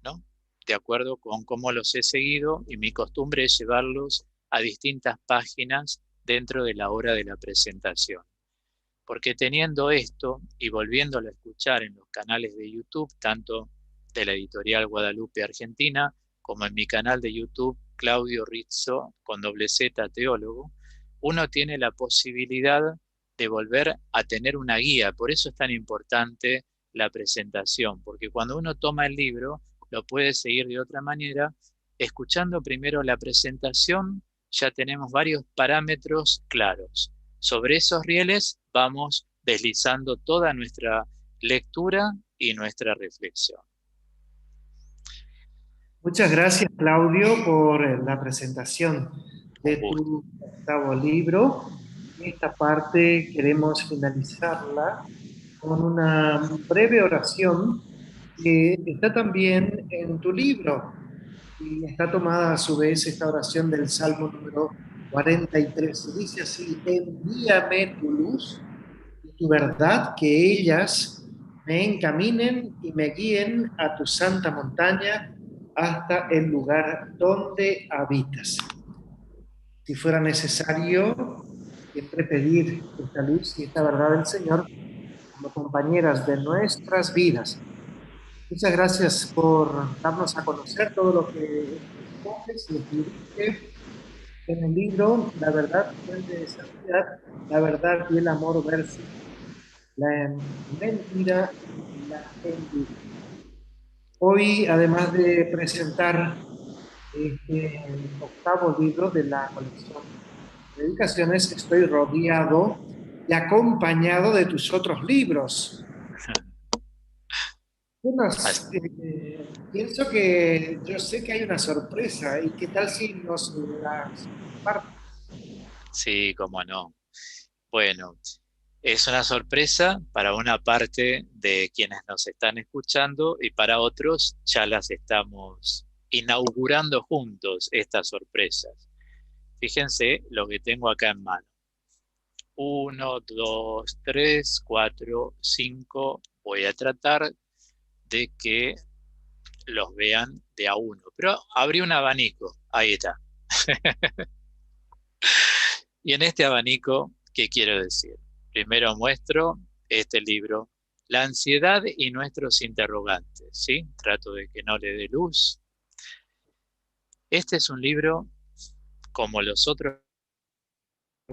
¿no? De acuerdo con cómo los he seguido, y mi costumbre es llevarlos a distintas páginas dentro de la hora de la presentación. Porque teniendo esto y volviéndolo a escuchar en los canales de YouTube, tanto de la editorial Guadalupe Argentina, como en mi canal de YouTube Claudio Rizzo con Z Teólogo, uno tiene la posibilidad de volver a tener una guía. Por eso es tan importante la presentación, porque cuando uno toma el libro, lo puede seguir de otra manera. Escuchando primero la presentación, ya tenemos varios parámetros claros. Sobre esos rieles vamos deslizando toda nuestra lectura y nuestra reflexión. Muchas gracias, Claudio, por la presentación de tu 8º libro. Esta parte queremos finalizarla con una breve oración que está también en tu libro y está tomada a su vez esta oración del Salmo número 43. Dice así: envíame tu luz y tu verdad, que ellas me encaminen y me guíen a tu santa montaña hasta el lugar donde habitas. Si fuera necesario, siempre pedir esta luz y esta verdad del Señor como compañeras de nuestras vidas. Muchas gracias por darnos a conocer todo lo que escoges y escribiste en el libro La verdad, fuente de santidad, la verdad y el amor versus la mentira y la envidia. Hoy, además de presentar este octavo libro de la colección de Predicaciones, estoy rodeado y acompañado de tus otros libros. Pienso que yo sé que hay una sorpresa, y qué tal si nos las compartes. Sí, cómo no. Bueno, es una sorpresa para una parte de quienes nos están escuchando y para otros ya las estamos inaugurando juntos, estas sorpresas. Fíjense lo que tengo acá en mano. 1, 2, 3, 4, 5. Voy a tratar de que los vean de a uno. Pero abrí un abanico. Ahí está. Y en este abanico, ¿qué quiero decir? Primero muestro este libro, La ansiedad y nuestros interrogantes, ¿sí? Trato de que no le dé luz. Este es un libro, como los otros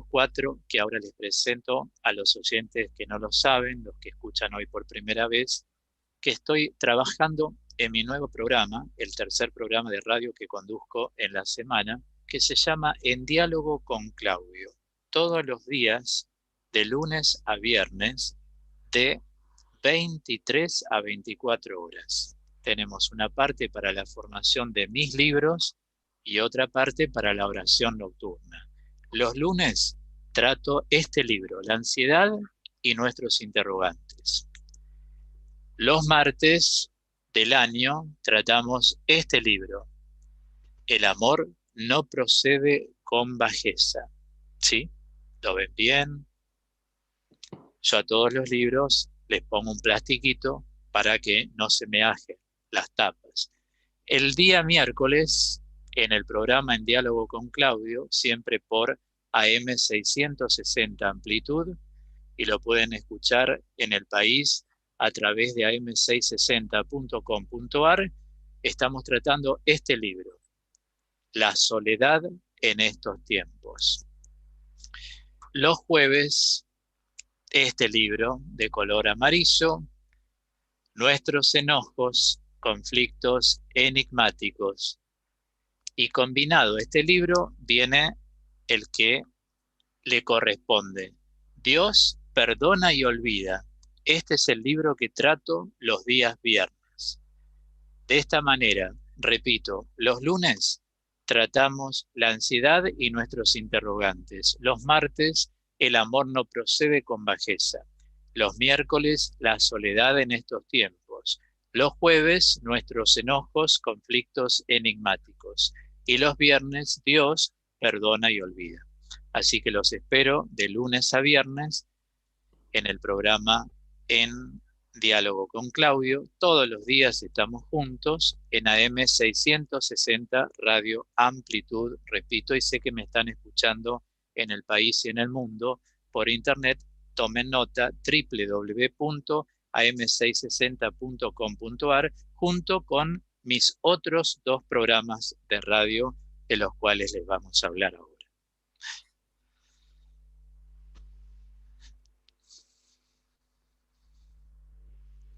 4 que ahora les presento a los oyentes que no lo saben, los que escuchan hoy por primera vez, que estoy trabajando en mi nuevo programa, el tercer programa de radio que conduzco en la semana, que se llama En Diálogo con Claudio. Todos los días, de lunes a viernes, de 23 a 24 horas. Tenemos una parte para la formación de mis libros y otra parte para la oración nocturna. Los lunes trato este libro, La ansiedad y nuestros interrogantes. Los martes del año tratamos este libro, El amor no procede con bajeza. ¿Sí? ¿Lo ven bien? Yo a todos los libros les pongo un plastiquito para que no se me ajen las tapas. El día miércoles, en el programa En Diálogo con Claudio, siempre por AM 660 amplitud, y lo pueden escuchar en el país a través de am660.com.ar, estamos tratando este libro, La soledad en estos tiempos. Los jueves, este libro de color amarillo, Nuestros enojos, conflictos enigmáticos. Y combinado este libro viene el que le corresponde. Dios perdona y olvida. Este es el libro que trato los días viernes. De esta manera, repito, los lunes tratamos la ansiedad y nuestros interrogantes. Los martes, el amor no procede con bajeza. Los miércoles, la soledad en estos tiempos. Los jueves, nuestros enojos, conflictos enigmáticos. Y los viernes, Dios perdona y olvida. Así que los espero de lunes a viernes en el programa En Diálogo con Claudio. Todos los días estamos juntos en AM 660 Radio Amplitud. Repito, y sé que me están escuchando en el país y en el mundo por internet. Tomen nota, www.am660.com.ar, junto con mis otros 2 programas de radio de los cuales les vamos a hablar ahora.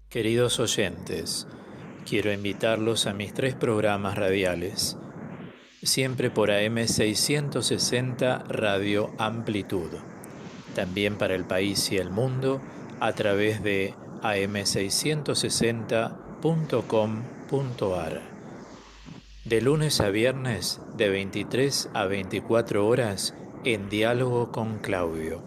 Queridos oyentes, quiero invitarlos a mis 3 programas radiales, siempre por AM 660 Radio Amplitud, también para el país y el mundo a través de am660.com.ar. De lunes a viernes, de 23 a 24 horas, en Diálogo con Claudio.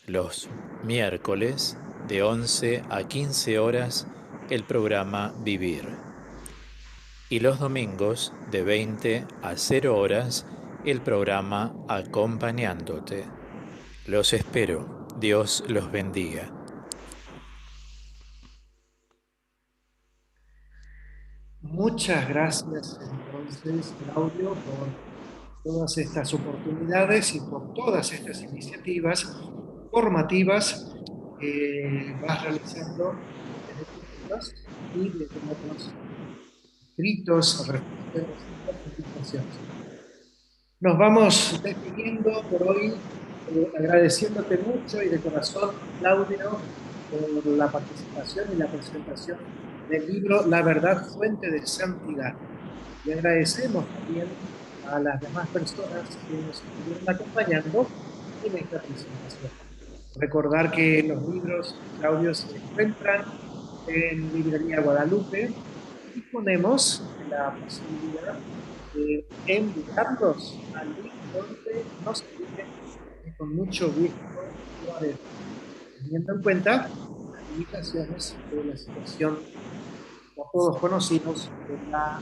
Los miércoles, de 11 a 15 horas, el programa Vivir. Y los domingos, de 20 a 0 horas, el programa Acompañándote. Los espero. Dios los bendiga. Muchas gracias entonces, Claudio, por todas estas oportunidades y por todas estas iniciativas formativas que vas realizando desde tus libros y desde otros escritos, reflexiones y presentaciones. Nos vamos despidiendo por hoy, agradeciéndote mucho y de corazón, Claudio, por la participación y la presentación del libro La Verdad, Fuente de Santidad. Y agradecemos también a las demás personas que nos estuvieron acompañando en esta presentación. Recordar que los libros, Claudio, se encuentran en Librería Guadalupe y ponemos la posibilidad de enviarlos al link donde nos piden y con mucho gusto lo haremos, teniendo en cuenta las limitaciones de la situación, como todos conocidos, de la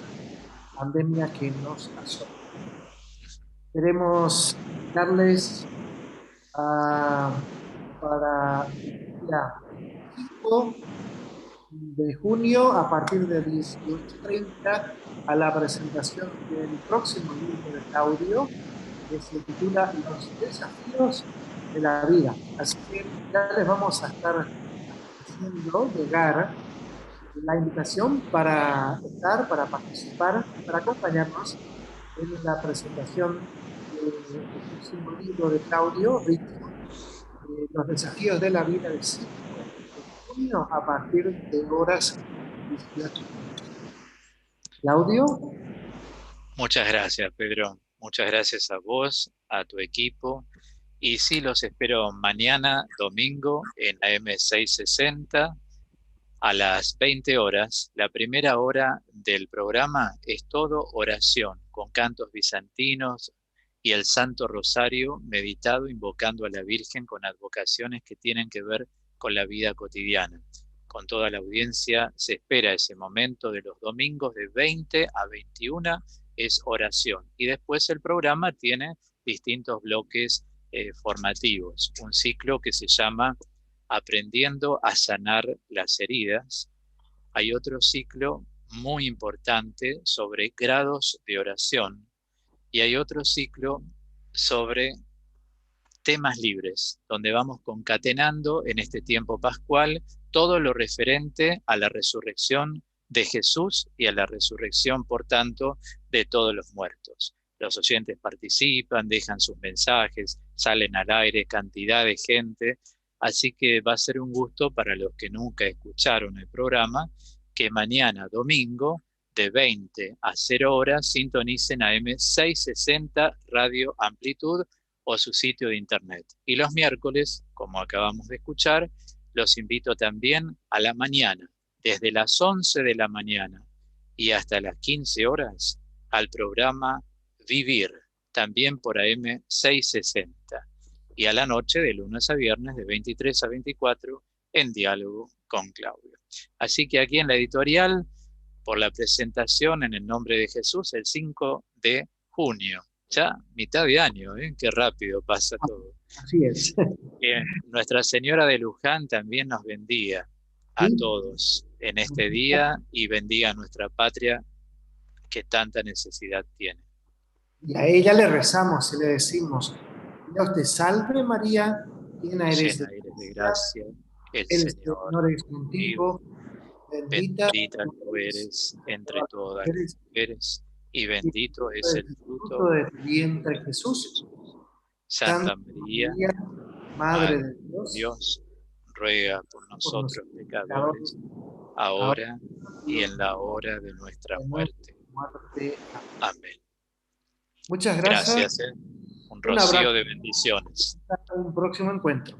pandemia que nos asola. Queremos darles para el día 5 de junio, a partir de 18:30, a la presentación del próximo libro de Claudio, que se titula Los desafíos de la vida. Así que ya les vamos a estar haciendo llegar la invitación para estar, para participar, para acompañarnos en la presentación del próximo libro de Claudio, Los desafíos de la vida, del 5 de junio, a partir de horas 18. Claudio. Muchas gracias, Pedro. Muchas gracias a vos, a tu equipo. Y sí, los espero mañana, domingo, en AM660, a las 20 horas. La primera hora del programa es todo oración, con cantos bizantinos y el Santo Rosario meditado, invocando a la Virgen con advocaciones que tienen que ver con la vida cotidiana. Con toda la audiencia se espera ese momento de los domingos de 20 a 21, es oración. Y después el programa tiene distintos bloques formativos, un ciclo que se llama Aprendiendo a sanar las heridas. Hay otro ciclo muy importante sobre grados de oración y hay otro ciclo sobre temas libres, donde vamos concatenando en este tiempo pascual todo lo referente a la resurrección de Jesús y a la resurrección, por tanto, de todos los muertos. Los oyentes participan, dejan sus mensajes, salen al aire cantidad de gente, así que va a ser un gusto para los que nunca escucharon el programa, que mañana domingo de 20 a 0 horas sintonicen AM660 Radio Amplitud o su sitio de internet. Y los miércoles, como acabamos de escuchar, los invito también a la mañana, desde las 11 de la mañana y hasta las 15 horas, al programa Vivir, también por AM660. Y a la noche, de lunes a viernes, de 23 a 24, en diálogo con Claudio. Así que aquí en la editorial, por la presentación en el nombre de Jesús, el 5 de junio. Ya mitad de año, ¿eh? Qué rápido pasa todo. Así es. Nuestra Señora de Luján también nos bendiga a todos en este día y bendiga a nuestra patria que tanta necesidad tiene. Y a ella le rezamos y le decimos: Dios te salve María, llena eres de gracia, el Señor es contigo, bendita tú eres entre todas las mujeres, y bendito es el fruto de tu vientre, Jesús. Santa María, Madre de Dios, ruega por nosotros pecadores, ahora y en la hora de nuestra muerte. Amén. Muchas gracias. Gracias. Un rocío de bendiciones. Hasta un próximo encuentro.